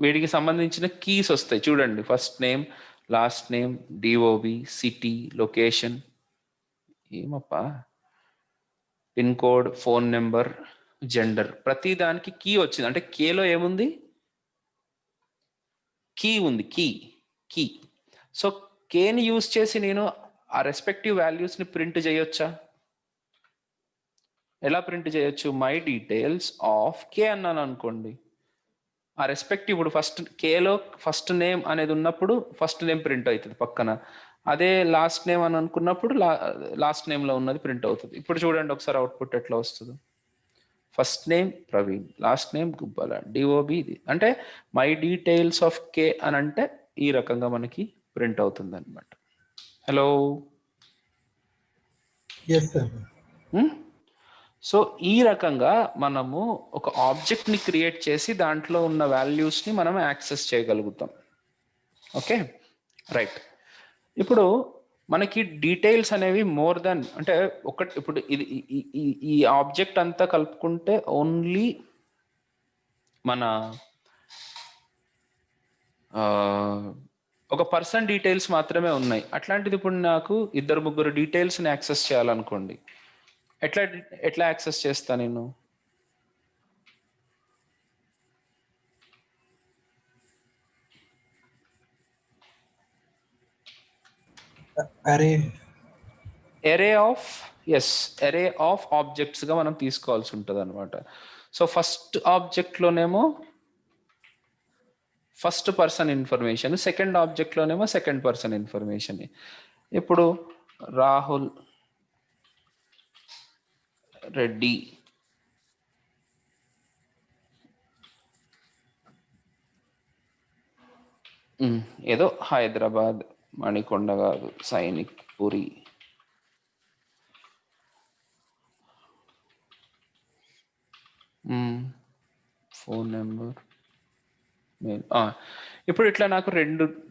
వీటికి సంబంధించిన కీస్ వస్తాయి చూడండి. First name, last name, DOB, city, location, ఏమప్పా, pin code, phone number, gender, ప్రతి దానికి కీ వచ్చింది. అంటే కేలో ఏముంది? కీ ఉంది. కీ. సో కేని యూజ్ చేసి నేను ఆ రెస్పెక్టివ్ వాల్యూస్ని ప్రింట్ చేయొచ్చా? ఎలా ప్రింట్ చేయొచ్చు? మై డీటెయిల్స్ ఆఫ్ కే అన్నాను అనుకోండి, ఆ రెస్పెక్టివ్ ఇప్పుడు ఫస్ట్ కేలో ఫస్ట్ నేమ్ అనేది ఉన్నప్పుడు ఫస్ట్ నేమ్ ప్రింట్ అవుతుంది పక్కన. అదే లాస్ట్ నేమ్ అని అనుకున్నప్పుడు లాస్ట్ నేమ్లో ఉన్నది ప్రింట్ అవుతుంది. ఇప్పుడు చూడండి ఒకసారి అవుట్పుట్ ఎట్లా వస్తుందో. First name Praveen, last name Gubbala, DOB. అంటే మై డీటెయిల్స్ ఆఫ్ కే అని అంటే ఈ రకంగా మనకి ప్రింట్ అవుతుంది అనమాట. హలో. సో ఈ రకంగా మనము ఒక ఆబ్జెక్ట్ని క్రియేట్ చేసి దాంట్లో ఉన్న వాల్యూస్ని మనం యాక్సెస్ చేయగలుగుతాం. Okay, right. ఇప్పుడు మనకి డీటెయిల్స్ అనేవి మోర్ దాన్, అంటే ఒకటి ఇప్పుడు ఇది ఈ ఆబ్జెక్ట్ అంతా కలుపుకుంటే ఓన్లీ మన ఒక పర్సన్ డీటెయిల్స్ మాత్రమే ఉన్నాయి. అట్లాంటిది ఇప్పుడు నాకు ఇద్దరు ముగ్గురు డీటెయిల్స్ని యాక్సెస్ చేయాలనుకోండి, ఎట్లా యాక్సెస్ చేస్తా నేను? ఎరే ఆఫ్ ఆబ్జెక్ట్స్గా మనం తీసుకోవాల్సి ఉంటుంది అనమాట. సో ఫస్ట్ ఆబ్జెక్ట్లోనేమో ఫస్ట్ పర్సన్ ఇన్ఫర్మేషన్, సెకండ్ ఆబ్జెక్ట్లోనేమో సెకండ్ పర్సన్ ఇన్ఫర్మేషన్. ఇప్పుడు రాహుల్ రెడ్డి ఏదో హైదరాబాద్, మణికొండ కాదు, సైనిక్ పురి, ఫోన్ నెంబర్. ఇప్పుడు ఇట్లా నాకు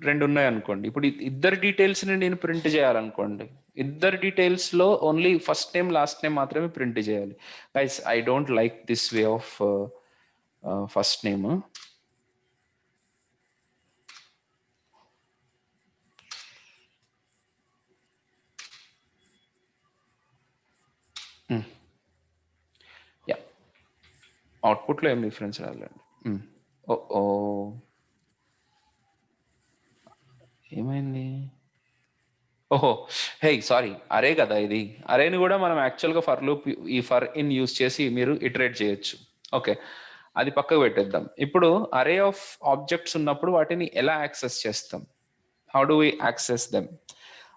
రెండు ఉన్నాయి అనుకోండి. ఇప్పుడు ఇద్దరు డీటెయిల్స్ని నేను ప్రింట్ చేయాలనుకోండి, ఇద్దరు డీటెయిల్స్లో only first name last name మాత్రమే ప్రింట్ చేయాలి. Guys, I don't like this way of first name. Yeah, అవుట్పుట్లో ఏం డిఫరెన్స్ రాలండి. ఓ ఏమైంది? ఓహో, హే సారీ, అరే కదా ఇది. అరేని కూడా మనం యాక్చువల్గా ఫర్ లూప్ ఈ ఫర్ ఇన్ యూస్ చేసి మీరు ఇటరేట్ చేయొచ్చు. ఓకే, అది పక్కకు పెట్టేద్దాం. ఇప్పుడు అరే ఆఫ్ ఆబ్జెక్ట్స్ ఉన్నప్పుడు వాటిని ఎలా యాక్సెస్ చేస్తాం? How do we access them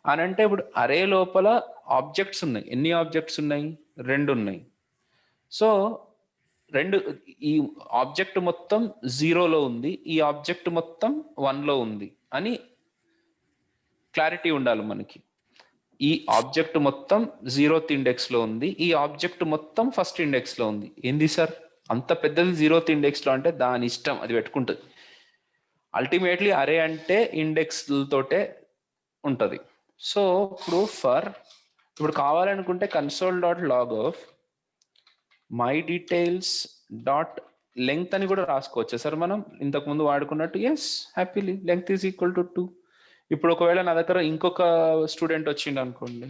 అని అంటే, ఇప్పుడు అరే లోపల ఆబ్జెక్ట్స్ ఉన్నాయి. ఎన్ని ఆబ్జెక్ట్స్ ఉన్నాయి? 2 ఉన్నాయి. సో ఈ ఆబ్జెక్ట్ మొత్తం 0లో ఉంది, ఈ ఆబ్జెక్ట్ మొత్తం 1లో ఉంది అని క్లారిటీ ఉండాలి మనకి. ఈ ఆబ్జెక్ట్ మొత్తం 0th ఇండెక్స్లో ఉంది, ఈ ఆబ్జెక్ట్ మొత్తం ఫస్ట్ ఇండెక్స్లో ఉంది. ఏంది సార్ అంత పెద్దది 0th ఇండెక్స్లో అంటే? దాని ఇష్టం, అది పెట్టుకుంటుంది. అల్టిమేట్లీ అరే అంటే ఇండెక్స్లతోటే ఉంటుంది. సో ఇప్పుడు కావాలనుకుంటే console.log of my details dot length అని కూడా రాసుకోవచ్చు సార్ మనం ఇంతకుముందు వాడుకున్నట్టు. Yes, happily length is equal to 2. ఇప్పుడు ఒకవేళ నా దగ్గర ఇంకొక స్టూడెంట్ వచ్చిండు అనుకోండి,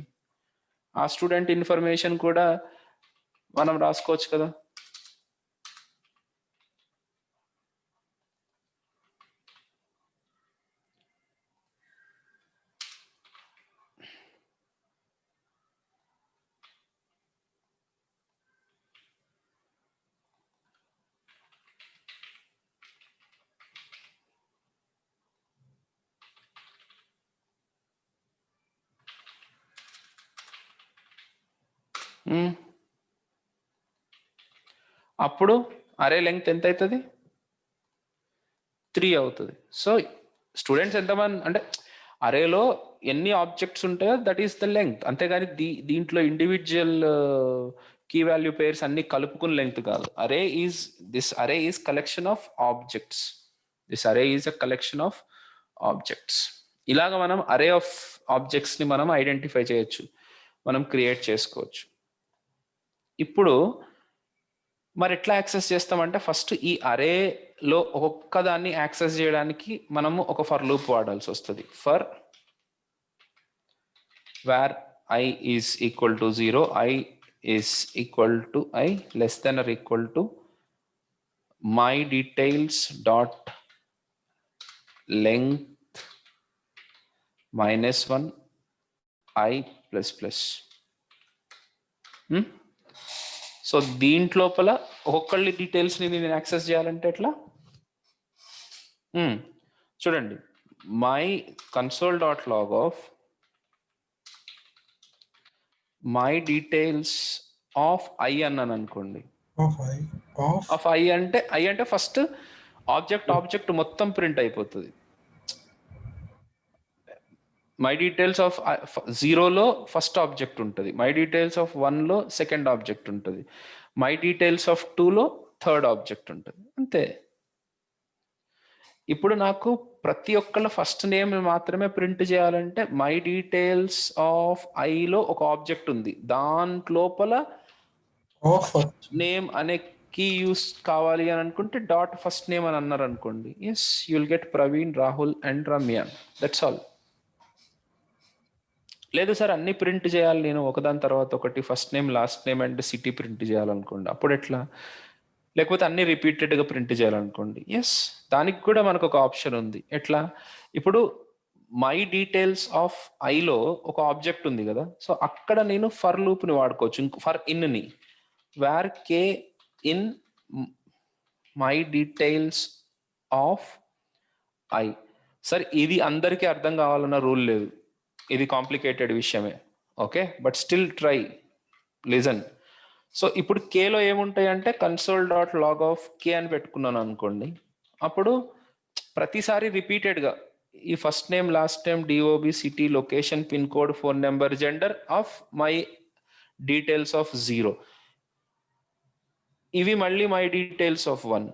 ఆ స్టూడెంట్ ఇన్ఫర్మేషన్ కూడా మనం రాసుకోవచ్చు కదా. అప్పుడు అరే లెంగ్త్ ఎంత అవుతుంది? 3 అవుతుంది. సో స్టూడెంట్స్ ఎంతమంది అంటే అరేలో ఎన్ని ఆబ్జెక్ట్స్ ఉంటాయో దట్ ఈస్ ద లెంగ్త్, అంతేగాని దీంట్లో ఇండివిజువల్ కీ వాల్యూ పేర్స్ అన్ని కలుపుకుని లెంగ్త్ కాదు. This array is collection of objects. This array is a collection of objects. ఇలాగ మనం అరే ఆఫ్ ఆబ్జెక్ట్స్ ని మనం ఐడెంటిఫై చేయొచ్చు, మనం క్రియేట్ చేసుకోవచ్చు. ఇప్పుడు మరి ఎట్లా యాక్సెస్ చేస్తామంటే, ఫస్ట్ ఈ అరేలో ఒక్కొక్క దాన్ని యాక్సెస్ చేయడానికి మనము ఒక ఫర్ లూప్ వాడాల్సి వస్తుంది. For where I is equal to 0, I is equal to I less than or equal to my details dot length -1 I plus plus. So దీంట్లోపల ఒక్కొక్కళ్ళ డీటెయిల్స్ని నేను యాక్సెస్ చేయాలంటే ఎట్లా చూడండి. My console.log of my details of I అన్నాను అనుకోండి. ఆఫ్ I అంటే ఫస్ట్ ఆబ్జెక్ట్ మొత్తం ప్రింట్ అయిపోతుంది. మై డీటెయిల్స్ ఆఫ్ 0లో ఫస్ట్ ఆబ్జెక్ట్ ఉంటుంది, మై డీటెయిల్స్ ఆఫ్ 1లో సెకండ్ ఆబ్జెక్ట్ ఉంటుంది, మై డీటెయిల్స్ ఆఫ్ 2లో థర్డ్ ఆబ్జెక్ట్ ఉంటుంది, అంతే. ఇప్పుడు నాకు ప్రతి ఒక్కళ్ళ ఫస్ట్ నేమ్ మాత్రమే ప్రింట్ చేయాలంటే మై డీటెయిల్స్ ఆఫ్ ఐలో ఒక ఆబ్జెక్ట్ ఉంది, దాంట్లోపల నేమ్ అనే కీ యూస్ కావాలి అని అనుకుంటే డాట్ ఫస్ట్ నేమ్ అని అన్నారు అనుకోండి, yes you will get Praveen, Rahul and Ramya, that's all. లేదు సార్ అన్ని ప్రింట్ చేయాలి నేను ఒకదాని తర్వాత ఒకటి, first name last name and city print చేయాలనుకోండి, అప్పుడు ఎట్లా? లేకపోతే అన్ని రిపీటెడ్గా ప్రింట్ చేయాలనుకోండి, ఎస్ దానికి కూడా మనకు ఒక ఆప్షన్ ఉంది. ఎట్లా? ఇప్పుడు మై డీటెయిల్స్ ఆఫ్ ఐలో ఒక ఆబ్జెక్ట్ ఉంది కదా, సో అక్కడ నేను ఫర్ లూప్ని వాడుకోవచ్చు, ఫర్ ఇన్ని var k in my details of i. సరే ఇది అందరికీ అర్థం కావాలన్న రూల్ లేదు, ఇది కాంప్లికేటెడ్ విషయమే, okay, but still try, listen. So ఇప్పుడు కేలో ఏముంటాయి అంటే console.log ఆఫ్ కే అని పెట్టుకున్నాను అనుకోండి, అప్పుడు ప్రతిసారి రిపీటెడ్గా ఈ first name last name DOB city location pin code phone number gender of my details of 0, ఇవి మళ్ళీ మై డీటెయిల్స్ ఆఫ్ 1,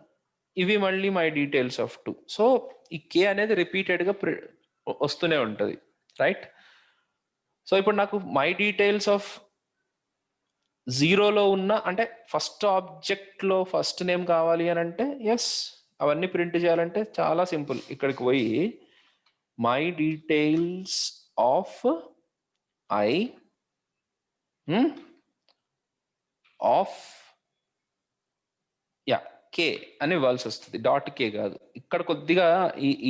ఇవి మళ్ళీ మై డీటెయిల్స్ ఆఫ్ 2. సో ఈ కే అనేది రిపీటెడ్గా వస్తూనే ఉంటుంది, రైట్? సో ఇప్పుడు నాకు మై డీటెయిల్స్ ఆఫ్ 0లో ఉన్న అంటే ఫస్ట్ ఆబ్జెక్ట్లో ఫస్ట్ నేమ్ కావాలి అని అంటే ఎస్, అవన్నీ ప్రింట్ చేయాలంటే చాలా సింపుల్. ఇక్కడికి పోయి my details of I of k అని ఇవ్వాల్సి వస్తుంది, డాట్ కే కాదు. ఇక్కడ కొద్దిగా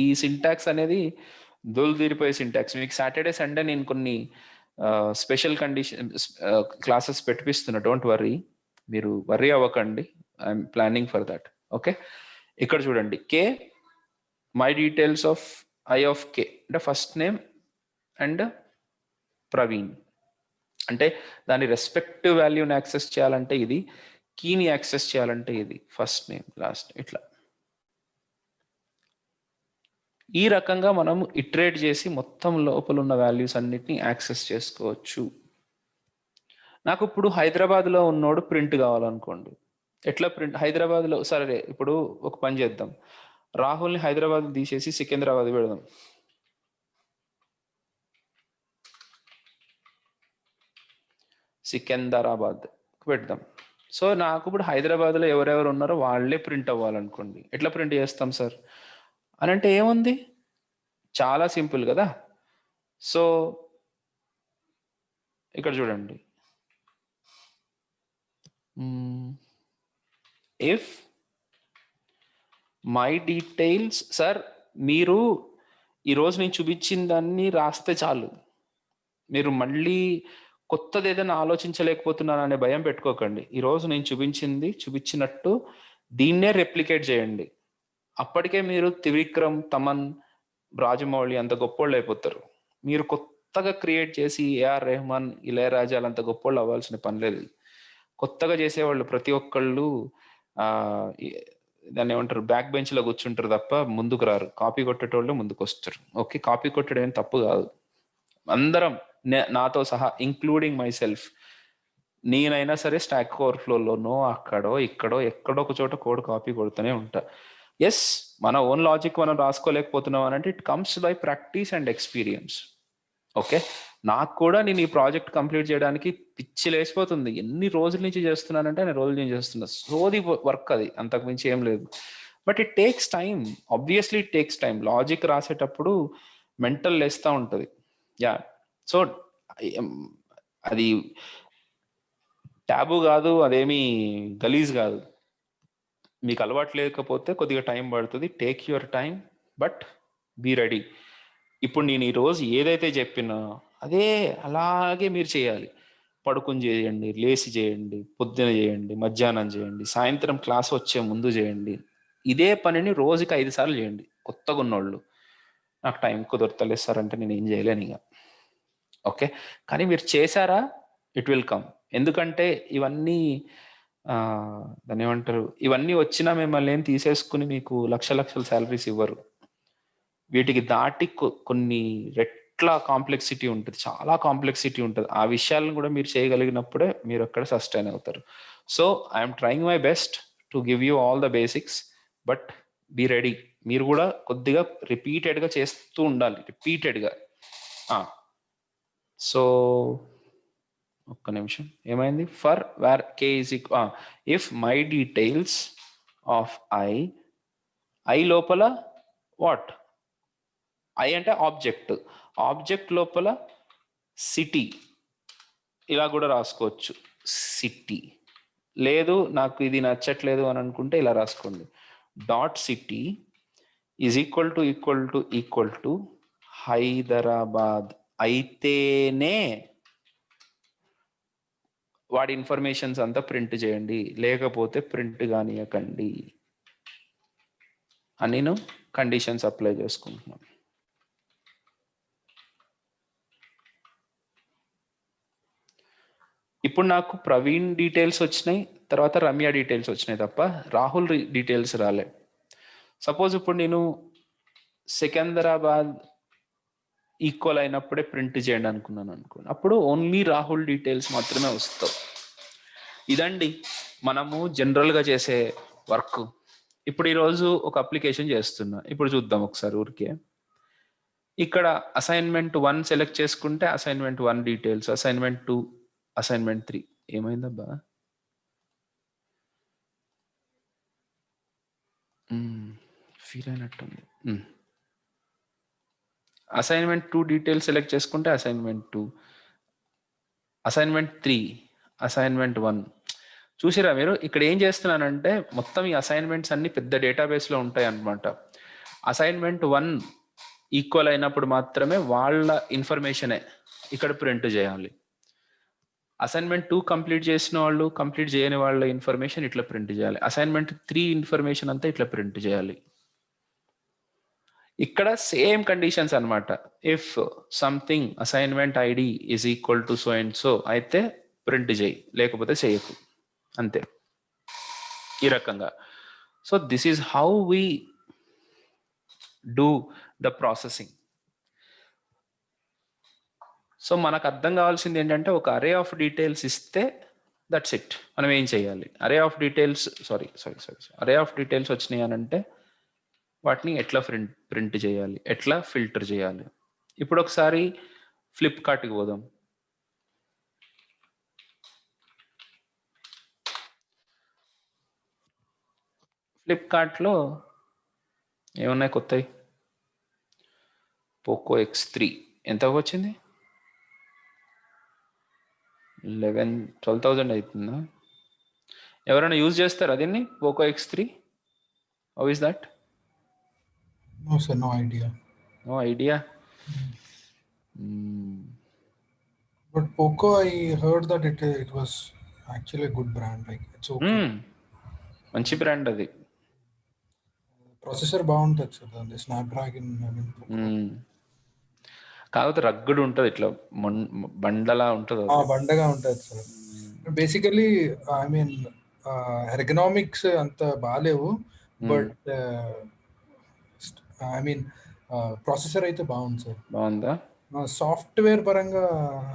ఈ సింటాక్స్ అనేది దొల్దీరిపోయే సింటాక్స్. మీకు సాటర్డే సండే నేను కొన్ని స్పెషల్ కండిషన్ క్లాసెస్ పెట్టిస్తున్నా, డోంట్ వర్రీ, మీరు వర్రీ అవ్వకండి, I'm planning for that. Okay, ఇక్కడ చూడండి k my details of I of k అంటే ఫస్ట్ నేమ్ అండ్ ప్రవీణ్. అంటే దాని రెస్పెక్టివ్ వాల్యూని యాక్సెస్ చేయాలంటే ఇది, కీని యాక్సెస్ చేయాలంటే ఇది, ఫస్ట్ నేమ్ లాస్ట్ ఇట్లా. ఈ రకంగా మనం ఇటరేట్ చేసి మొత్తం లోపల ఉన్న వాల్యూస్ అన్నిటిని యాక్సెస్ చేసుకోవచ్చు. నాకు ఇప్పుడు హైదరాబాద్లో ఉన్నోడు ప్రింట్ కావాలనుకోండి, ఎట్లా ప్రింట్ హైదరాబాద్లో? సరే ఇప్పుడు ఒక పని చేద్దాం, రాహుల్ని హైదరాబాద్ తీసేసి సికింద్రాబాద్ పెడదాం. సికింద్రాబాద్ పెడదాం. సో నాకు ఇప్పుడు హైదరాబాద్లో ఎవరెవరు ఉన్నారో వాళ్ళే ప్రింట్ అవ్వాలనుకోండి, ఎట్లా ప్రింట్ చేస్తాం సార్ అని అంటే ఏముంది, చాలా సింపుల్ కదా. సో ఇక్కడ చూడండి, ఇఫ్ మై డీటెయిల్స్, సార్ మీరు ఈరోజు నేను చూపించిన దాన్ని రాస్తే చాలు, మీరు మళ్ళీ కొత్తది ఏదైనా ఆలోచించలేకపోతున్నాను అనే భయం పెట్టుకోకండి. ఈరోజు నేను చూపించినట్టు దీన్నే రెప్లికేట్ చేయండి. అప్పటికే మీరు త్రివిక్రమ్, తమన్, రాజమౌళి అంత గొప్పోళ్ళు అయిపోతారు. మీరు కొత్తగా క్రియేట్ చేసి ఏఆర్ రెహమాన్, ఇళయరాజా అంత గొప్పోళ్ళు అవ్వాల్సిన పని లేదు. కొత్తగా చేసేవాళ్ళు ప్రతి ఒక్కళ్ళు దాన్ని ఏమంటారు, బ్యాక్ బెంచ్ లో కూర్చుంటారు తప్ప ముందుకు రారు. కాపీ కొట్టేటోళ్ళు ముందుకు వస్తారు. ఓకే, కాపీ కొట్టడం ఏం తప్పు కాదు. అందరం నాతో సహా ఇంక్లూడింగ్ మై సెల్ఫ్, నేనైనా సరే స్టాక్ ఓవర్ఫ్లోలోనో అక్కడో ఇక్కడో ఎక్కడో ఒక చోట కోడ్ కాపీ కొడుతూనే ఉంటా. ఎస్, మన ఓన్ లాజిక్ మనం రాసుకోలేకపోతున్నాం అని అంటే it comes by practice and experience. Okay, నాకు కూడా నేను ఈ ప్రాజెక్ట్ కంప్లీట్ చేయడానికి పిచ్చి లేచిపోతుంది. ఎన్ని రోజుల నుంచి చేస్తున్నానంటే నేను రోజుల నుంచి చేస్తున్నా, సోది వర్క్ అది, అంతకుమించి ఏం లేదు. But it takes time, obviously it takes time. Logic రాసేటప్పుడు మెంటల్ లేస్తూ ఉంటుంది. యా, సో అది ట్యాబు కాదు, అదేమీ గలీజ్ కాదు. మీకు అలవాటు లేకపోతే కొద్దిగా టైం పడుతుంది. Take your time, but be ready. ఇప్పుడు నేను ఈరోజు ఏదైతే చెప్పినా అదే అలాగే మీరు చేయాలి. పడుకుని చేయండి, లేచి చేయండి, పొద్దున చేయండి, మధ్యాహ్నం చేయండి, సాయంత్రం క్లాస్ వచ్చే ముందు చేయండి. ఇదే పనిని రోజుకి 5 సార్లు చేయండి. కొత్తగా ఉన్నోళ్ళు, నాకు టైం కుదరతలేదు సార్ అంటే నేను ఏం చేయలేను ఇక. ఓకే, కానీ మీరు చేశారా, ఇట్ విల్ కమ్. ఎందుకంటే ఇవన్నీ దాన్ని ఏమంటారు, ఇవన్నీ వచ్చినా మిమ్మల్ని ఏం తీసేసుకుని మీకు లక్షల శాలరీస్ ఇవ్వరు. వీటికి దాటి కొన్ని రెట్ల కాంప్లెక్సిటీ ఉంటుంది, చాలా కాంప్లెక్సిటీ ఉంటుంది. ఆ విషయాలను కూడా మీరు చేయగలిగినప్పుడే మీరు అక్కడ సస్టైన్ అవుతారు. So I'm trying my best to give you all the basics, but be ready. మీరు కూడా కొద్దిగా రిపీటెడ్గా చేస్తూ ఉండాలి, రిపీటెడ్గా. సో ఒక్క నిమిషం, ఏమైంది? For var k is if my details of i లోపల వాట్, ఐ అంటే ఆబ్జెక్ట్ లోపల సిటీ, ఇలా కూడా రాసుకోవచ్చు, సిటీ. లేదు నాకు ఇది నచ్చట్లేదు అని అనుకుంటే ఇలా రాసుకోండి, dot city is equal to Hyderabad. అయితేనే వాడి ఇన్ఫర్మేషన్స్ అంతా ప్రింట్ చేయండి, లేకపోతే ప్రింట్ కానియకండి అని నేను కండిషన్స్ అప్లై చేసుకుంటున్నాను. ఇప్పుడు నాకు ప్రవీణ్ డీటెయిల్స్ వచ్చినాయి, తర్వాత రమ్య డీటెయిల్స్ వచ్చినాయి తప్ప రాహుల్ డీటెయిల్స్ రాలే. సపోజ్ ఇప్పుడు నేను సికింద్రాబాద్ ఈక్వల్ అయినప్పుడే ప్రింట్ చేయండి అనుకున్నాను అనుకోండి, అప్పుడు ఓన్లీ రాహుల్ డీటెయిల్స్ మాత్రమే వస్తాయి. ఇదండి మనము జనరల్గా చేసే వర్క్. ఇప్పుడు ఈరోజు ఒక అప్లికేషన్ చేస్తున్నా, ఇప్పుడు చూద్దాం ఒకసారి ఊరికే. ఇక్కడ అసైన్మెంట్ 1 సెలెక్ట్ చేసుకుంటే assignment 1 details, assignment 2, assignment 3. ఏమైందబ్బా? Feel అయినట్టుంది. అసైన్మెంట్ 2 డీటెయిల్స్ సెలెక్ట్ చేసుకుంటే అసైన్మెంట్ 2, అసైన్మెంట్ 3, అసైన్మెంట్ 1. చూసిరా మీరు? ఇక్కడ ఏం చేస్తున్నానంటే మొత్తం ఈ అసైన్మెంట్స్ అన్ని పెద్ద డేటాబేస్లో ఉంటాయి అన్నమాట. అసైన్మెంట్ 1 ఈక్వల్ అయినప్పుడు మాత్రమే వాళ్ళ ఇన్ఫర్మేషనే ఇక్కడ ప్రింట్ చేయాలి. అసైన్మెంట్ 2 కంప్లీట్ చేసిన వాళ్ళు, కంప్లీట్ చేయని వాళ్ళ ఇన్ఫర్మేషన్ ఇట్లా ప్రింట్ చేయాలి. అసైన్మెంట్ 3 ఇన్ఫర్మేషన్ అంతా ఇట్లా ప్రింట్ చేయాలి. ఇక్కడ సేమ్ కండిషన్స్ అన్నమాట. If something assignment ID is equal to so and so అయితే ప్రింట్ చేయి, లేకపోతే చేయకు, అంతే. ఈ రకంగా. So this is how we do the processing. So మనకు అర్థం కావాల్సింది ఏంటంటే ఒక అరే ఆఫ్ డీటెయిల్స్ ఇస్తే దట్స్ ఇట్. మనం ఏం చేయాలి? అరే ఆఫ్ డీటెయిల్స్ వచ్చినాయి అని అంటే వాటిని ఎట్లా ప్రింట్ చేయాలి, ఎట్లా ఫిల్టర్ చేయాలి. ఇప్పుడు ఒకసారి ఫ్లిప్కార్ట్కి పోదాం. ఫ్లిప్కార్ట్లో ఏమున్నాయి కొత్తవి? పోకో X3 ఎంత వచ్చింది? 12,000 అవుతుందా? ఎవరైనా యూజ్ చేస్తారా దీన్ని? Poco X3? How is that? No sir, no idea. No idea? But Poco, I heard that it was actually a good brand. Like it's okay. మంచి బ్రాండ్ అది. Processor బాగుంటుంది సార్, దాని స్నాప్డ్రాగన్. కాకపోతే రగ్గుడు ఉంటుంది, ఇట్లా బండలా ఉంటుంది. బండగా ఉంటుంది sir. Basically I mean ergonomics అంత బాగాలేవు, బట్ ఐ మీన్ ప్రాసెసర్ అయితే బాగుంది సార్. బాగుందా? సాఫ్ట్వేర్ పరంగా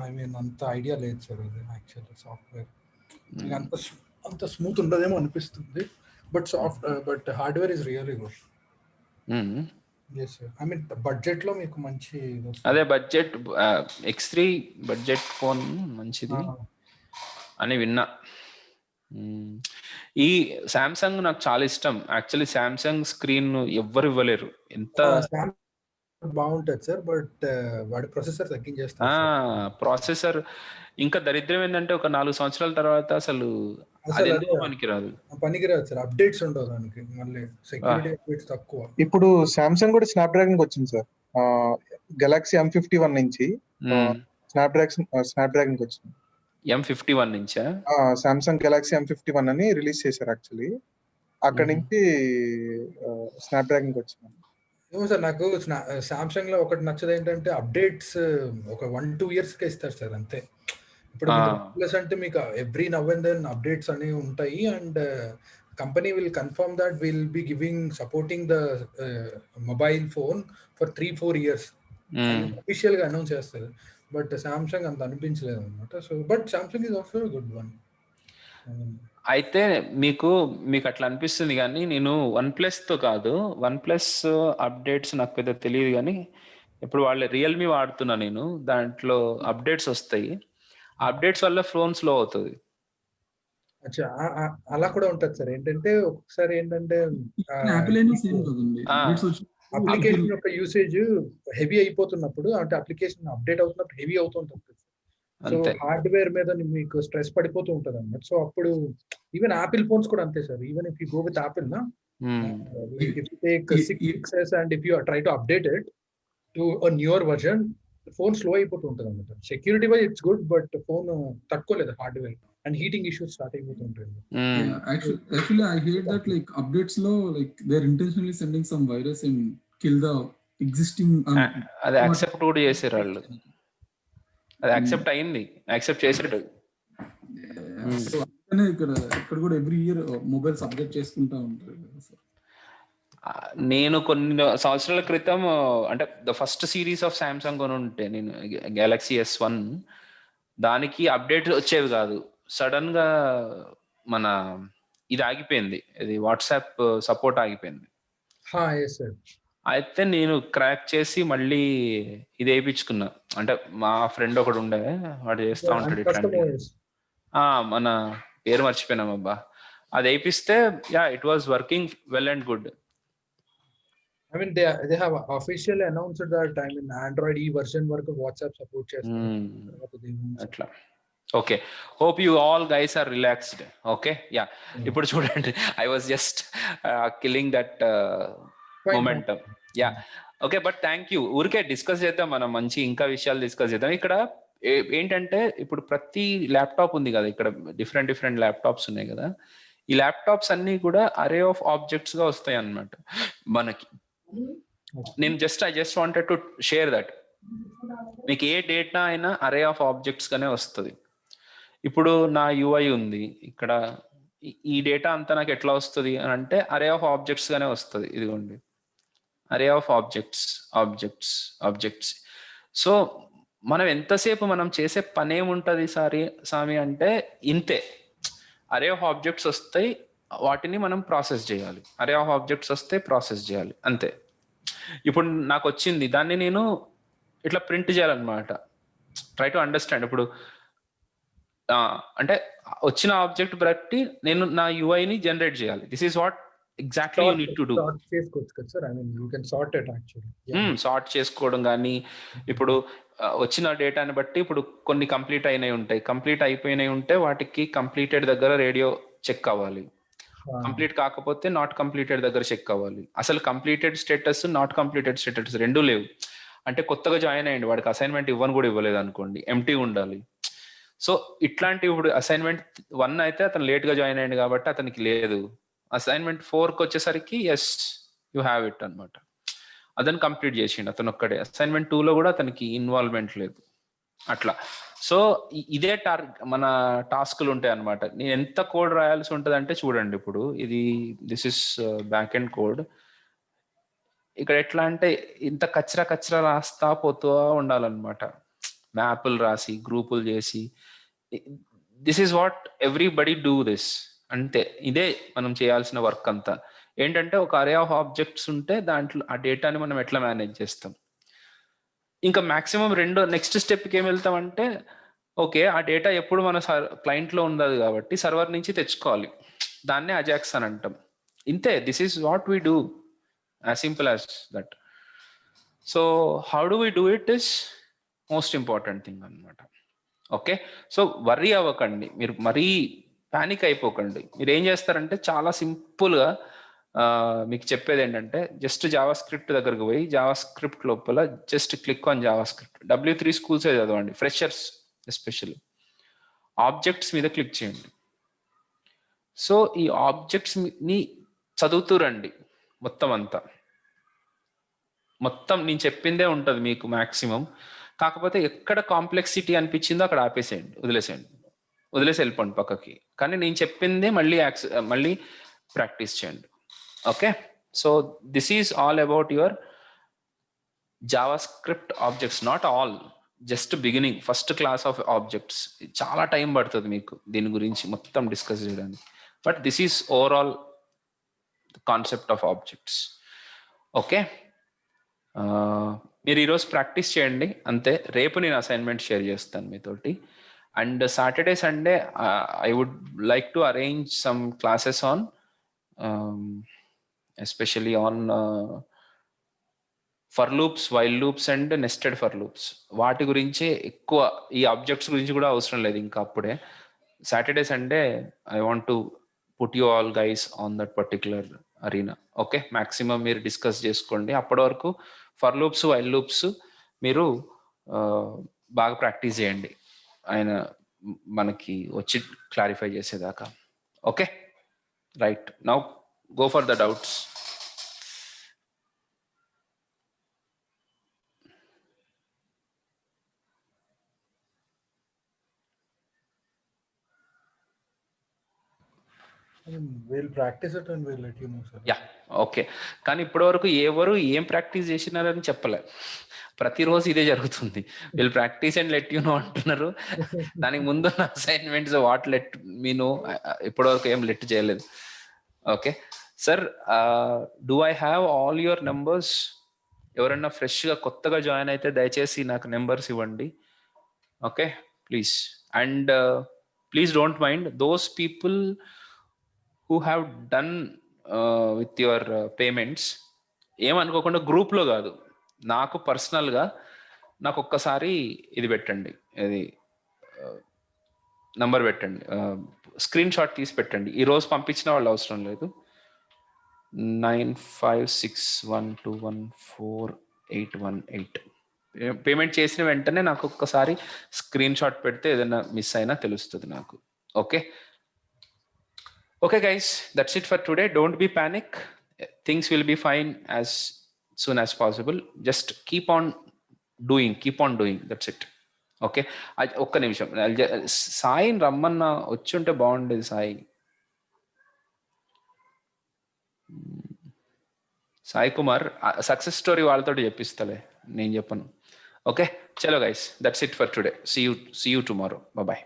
ఐ మీన్ అంత ఐడియా లేదు సార్. అది యాక్చువల్లీ సాఫ్ట్వేర్ అంత స్మూత్ ఉండదేమో అనిపిస్తుంది, but hardware is really good. I mean budget లో మీకు మంచి, అదే బడ్జెట్ X3 బడ్జెట్ ఫోన్ మంచిది అని విన్నా. ఈ సామ్సంగ్ నాకు చాలా ఇష్టం. యాక్చువల్లీ సామ్సంగ్ స్క్రీన్ ఎవ్వరు ఇవ్వలేరు. ఎంత బాగుంటది సార్, బట్ వాడి ప్రాసెసర్ తగ్గించేస్తారు. ప్రాసెసర్ ఇంకా దరిద్రం ఏంటంటే ఒక 4 సంవత్సరాల తర్వాత అసలు పనికిరాదు సార్. అప్డేట్స్ ఉండవు దానికి, మళ్ళీ సెక్యూరిటీ అప్డేట్స్ తక్కువ. ఇప్పుడు సామ్సంగ్ కూడా స్నాప్డ్రాగన్ వచ్చింది సార్. గెలాక్సీ M51 నుంచి స్నాప్డ్రాగన్ వచ్చింది. M51 నుంచా? సామ్సంగ్ గెలాక్సీ M51 అని రిలీజ్ చేశారు యాక్చువల్లీ. అక్కడి నుంచి స్నాప్డ్రాగన్ వచ్చింది. ఏమో సార్, నాకు సామ్సంగ్ లో ఒకటి నచ్చదు ఏంటంటే అప్డేట్స్ ఒక 1-2 years కే ఇస్తారు సార్, అంతే. ఇప్పుడు ప్లస్ అంటే మీకు every now and then updates అనేవి ఉంటాయి, and company will confirm that will be giving supporting the mobile phone for 3-4 years official గా అనౌన్స్ చేస్తారు. బట్ సామ్సంగ్ అంత అనిపించలేదు అనమాట. So but Samsung is also good one. అయితే మీకు అట్లా అనిపిస్తుంది, కానీ నేను OnePlus తో కాదు. OnePlus అప్డేట్స్ నాకు పెద్ద తెలియదు, కానీ ఇప్పుడు వాళ్ళ రియల్మీ వాడుతున్నా నేను. దాంట్లో అప్డేట్స్ వస్తాయి. అప్డేట్స్ వల్ల ఫోన్ స్లో అవుతుంది. అలా కూడా ఉంటది సార్. ఏంటంటే ఒక్కొక్కసారి ఏంటంటే అప్లికేషన్ యొక్క యూసేజ్ హెవీ అయిపోతున్నప్పుడు, అంటే అప్లికేషన్ అప్డేట్ అవుతున్నప్పుడు హెవీ అవుతుంటుంది. సో హార్డ్వేర్ మీద మీకు స్ట్రెస్ పడిపోతూ ఉంటది అన్నమాట. సో అప్పుడు ఈవెన్ యాపిల్ ఫోన్స్ కూడా అంతే sir. Even if you go with Apple నా, if you take 6 years and if you try to update it to a newer version, phone slow అయిపోతూ ఉంటుంది అన్నమాట. Security wise it's good, but phone తట్టుకోలేదు hardware, and heating issues start అయిపోతూ ఉంటుంది. Actually I heard that like updates లో like they're intentionally sending some virus and kill the existing. అది యాక్సెప్ట్ కూడా చేశారు వాళ్ళు. అది యాక్సెప్ట్ అయింది, యాక్సెప్ట్ చేసాడు. ఇక్కడ కూడా ఎవ్రీ ఇయర్ మొబైల్స్ అప్డేట్ చేసుకుంటా ఉంటారు. నేను కొన్ని సంవత్సరాల క్రితం, అంటే the first series of Samsung కొని ఉంటే నేను, గెలాక్సీ S1, దానికి అప్డేట్ వచ్చేవి కాదు. సడన్ గా మన ఇది ఆగిపోయింది, ఇది వాట్సాప్ సపోర్ట్ ఆగిపోయింది. అయితే నేను క్రాక్ చేసి మళ్ళీ ఇది వేయించుకున్నా. అంటే మా ఫ్రెండ్ ఒకడు ఉండే, వాడు చేస్తా ఉంటాడు ఇట్లాంటి. మన పేరు మర్చిపోయినాం అబ్బా. అది వేయిస్తే yeah it was working well and good. I mean they have officially announced that I mean Android E version వరకు WhatsApp support చేస్తారు. అట్లా. Okay, hope you all guys are relaxed. Okay, ya. ఇప్పుడు చూడండి, I was just killing that momentum. Ya, okay. But thank you. ఊరికే డిస్కస్ చేద్దాం మనం, మంచి ఇంకా విషయాలు డిస్కస్ చేద్దాం. ఇక్కడ ఏంటంటే ఇప్పుడు ప్రతి ల్యాప్టాప్ ఉంది కదా, ఇక్కడ డిఫరెంట్ ల్యాప్టాప్స్ ఉన్నాయి కదా, ఈ ల్యాప్టాప్స్ అన్ని కూడా అరే ఆఫ్ ఆబ్జెక్ట్స్ గా వస్తాయి అన్నమాట మనకి. నేను I just wanted to share that మీకు ఏ డేటా అయినా అరే ఆఫ్ ఆబ్జెక్ట్స్ గానే వస్తుంది. ఇప్పుడు నా యూఐ ఉంది ఇక్కడ, ఈ డేటా అంతా నాకు ఎట్లా వస్తుంది అని అంటే అరే ఆఫ్ ఆబ్జెక్ట్స్ గానే వస్తుంది. ఇదిగోండి, అరే ఆఫ్ ఆబ్జెక్ట్స్. సో మనం ఎంతసేపు మనం చేసే పని ఏముంటది సామి అంటే ఇంతే, అరే ఆఫ్ ఆబ్జెక్ట్స్ వస్తాయి, వాటిని మనం ప్రాసెస్ చేయాలి. అరే ఆఫ్ ఆబ్జెక్ట్స్ వస్తే ప్రాసెస్ చేయాలి, అంతే. ఇప్పుడు నాకు వచ్చింది, దాన్ని నేను ఇట్లా ప్రింట్ చేయాలన్నమాట. Try to understand. ఇప్పుడు అంటే వచ్చిన ఆబ్జెక్ట్ బట్టి నేను నా యూఐని జనరేట్ చేయాలి. This is what exactly you need to do. Sort చేసుకోవడం కానీ, ఇప్పుడు వచ్చిన డేటాని బట్టి ఇప్పుడు కొన్ని కంప్లీట్ అయినవి ఉంటాయి, కంప్లీట్ అయిపోయినవి ఉంటే వాటికి కంప్లీటెడ్ దగ్గర రేడియో చెక్ అవ్వాలి, కంప్లీట్ కాకపోతే నాట్ కంప్లీటెడ్ దగ్గర చెక్ అవ్వాలి. అసలు completed status not completed status రెండూ లేవు అంటే కొత్తగా జాయిన్ అయ్యండి, వాడికి అసైన్మెంట్ కూడా ఇవ్వలేదు అనుకోండి, ఎంటీ ఉండాలి. సో ఇట్లాంటి ఇప్పుడు అసైన్మెంట్ 1 అయితే అతను లేట్ గా జాయిన్ అయ్యింది కాబట్టి అతనికి లేదు, అసైన్మెంట్ 4కి వచ్చేసరికి ఎస్ యూ హ్యావ్ ఇట్ అనమాట, అతను కంప్లీట్ చేసిండు అతను ఒక్కడే. అసైన్మెంట్ 2లో కూడా అతనికి ఇన్వాల్వ్మెంట్ లేదు అట్లా. సో ఇదే మన టాస్క్లు ఉంటాయి అనమాట. నేను ఎంత కోడ్ రాయాల్సి ఉంటుంది అంటే చూడండి, ఇప్పుడు this is back end code. ఇక్కడ ఎట్లా అంటే ఇంత కచ్చరా రాస్తా పోతూ ఉండాలన్నమాట, మ్యాప్లు రాసి గ్రూపులు చేసి. This is what everybody do this, అంతే. ఇదే మనం చేయాల్సిన వర్క్ అంతా. ఏంటంటే ఒక అరే ఆఫ్ ఆబ్జెక్ట్స్ ఉంటే దాంట్లో ఆ డేటాని మనం ఎట్లా మేనేజ్ చేస్తాం. ఇంకా మాక్సిమం నెక్స్ట్ స్టెప్కి ఏం వెళ్తామంటే, ఓకే ఆ డేటా ఎప్పుడు మన క్లయింట్లో ఉండదు కాబట్టి సర్వర్ నుంచి తెచ్చుకోవాలి, దాన్నే అజాక్స్ అని అంటాం. ఇంతే, this is what we do, as simple as that. So how do we do it is most important thing అనమాట. ఓకే, సో వర్రీ అవ్వకండి, మీరు మరీ ప్యానిక్ అయిపోకండి. మీరు ఏం చేస్తారంటే చాలా సింపుల్గా మీకు చెప్పేది ఏంటంటే, జస్ట్ జావా స్క్రిప్ట్ దగ్గరకు పోయి జావా స్క్రిప్ట్ లోపల just click on Java script. W3 స్కూల్సే చదవండి, ఫ్రెషర్స్ ఎస్పెషల్లీ. ఆబ్జెక్ట్స్ మీద క్లిక్ చేయండి. సో ఈ ఆబ్జెక్ట్స్ని చదువుతూ రండి మొత్తం నేను చెప్పిందే ఉంటుంది మీకు మ్యాక్సిమం. కాకపోతే ఎక్కడ కాంప్లెక్సిటీ అనిపించిందో అక్కడ ఆపేసేయండి, వదిలేసి వెళ్ళిపోండి పక్కకి. కానీ నేను చెప్పిందే మళ్ళీ ప్రాక్టీస్ చేయండి. Okay, so this is all about your Java script objects. Not all, just beginning, first class of objects. చాలా టైం పడుతుంది మీకు దీని గురించి మొత్తం డిస్కస్ చేయడానికి, but this is overall concept of objects. Okay, మీరు ఈరోజు ప్రాక్టీస్ చేయండి అంతే. రేపు నేను అసైన్మెంట్ షేర్ చేస్తాను మీతోటి. And Saturday Sunday I would like to arrange some classes on especially on for loops, while loops and nested for loops. వాటి గురించి ఎక్కువ, ఈ ఆబ్జెక్ట్స్ గురించి కూడా అవసరం లేదు ఇంకా అప్పుడే. Saturday Sunday I want to put you all guys on that particular arena. Okay, maximum మీరు డిస్కస్ చేసుకోండి. అప్పటి వరకు ఫర్ లూప్స్, వైల్ లూప్స్ మీరు బాగా ప్రాక్టీస్ చేయండి, ఆయన మనకి వచ్చి క్లారిఫై చేసేదాకా. Okay, right, now go for the doubts. We'll practice it and we'll let you know, sir. Yeah, okay. కానీ ఇప్పటి వరకు ఎవరు ఏం ప్రాక్టీస్ చేసినారని చెప్పలే. ప్రతిరోజు ఇదే జరుగుతుంది, వీళ్ళు practice and let you know అంటున్నారు. దానికి ముందు assignments what let me know, ఇప్పటి వరకు ఏం లెట్ చేయలేదు. Okay sir, do I have all your numbers? ఎవరన్నా ఫ్రెష్గా కొత్తగా జాయిన్ అయితే దయచేసి నాకు నెంబర్స్ ఇవ్వండి. Okay please. And please don't mind those people who have done with your payments. ఏమనుకోకుండా గ్రూప్లో కాదు, నాకు పర్సనల్గా నాకు ఒక్కసారి ఇది పెట్టండి, ఇది నంబర్ పెట్టండి, స్క్రీన్ షాట్ తీసి పెట్టండి. ఈరోజు పంపించిన వాళ్ళు అవసరం లేదు. 9561214818. పేమెంట్ చేసిన వెంటనే నాకు ఒక్కసారి స్క్రీన్ షాట్ పెడితే ఏదైనా మిస్ అయినా తెలుస్తుంది నాకు. Okay guys, that's it for today. Don't be panic, things will be fine as soon as possible. Just keep on doing, that's it. Okay, ఒక్క నిమిషం, సాయిని రమ్మన్న వచ్చి ఉంటే బాగుండేది. సాయి కుమార్ సక్సెస్ స్టోరీ వాళ్ళతో చెప్పిస్తలే, నేను చెప్పను. ఓకే, చలో guys, that's it for today. See you tomorrow. Bye.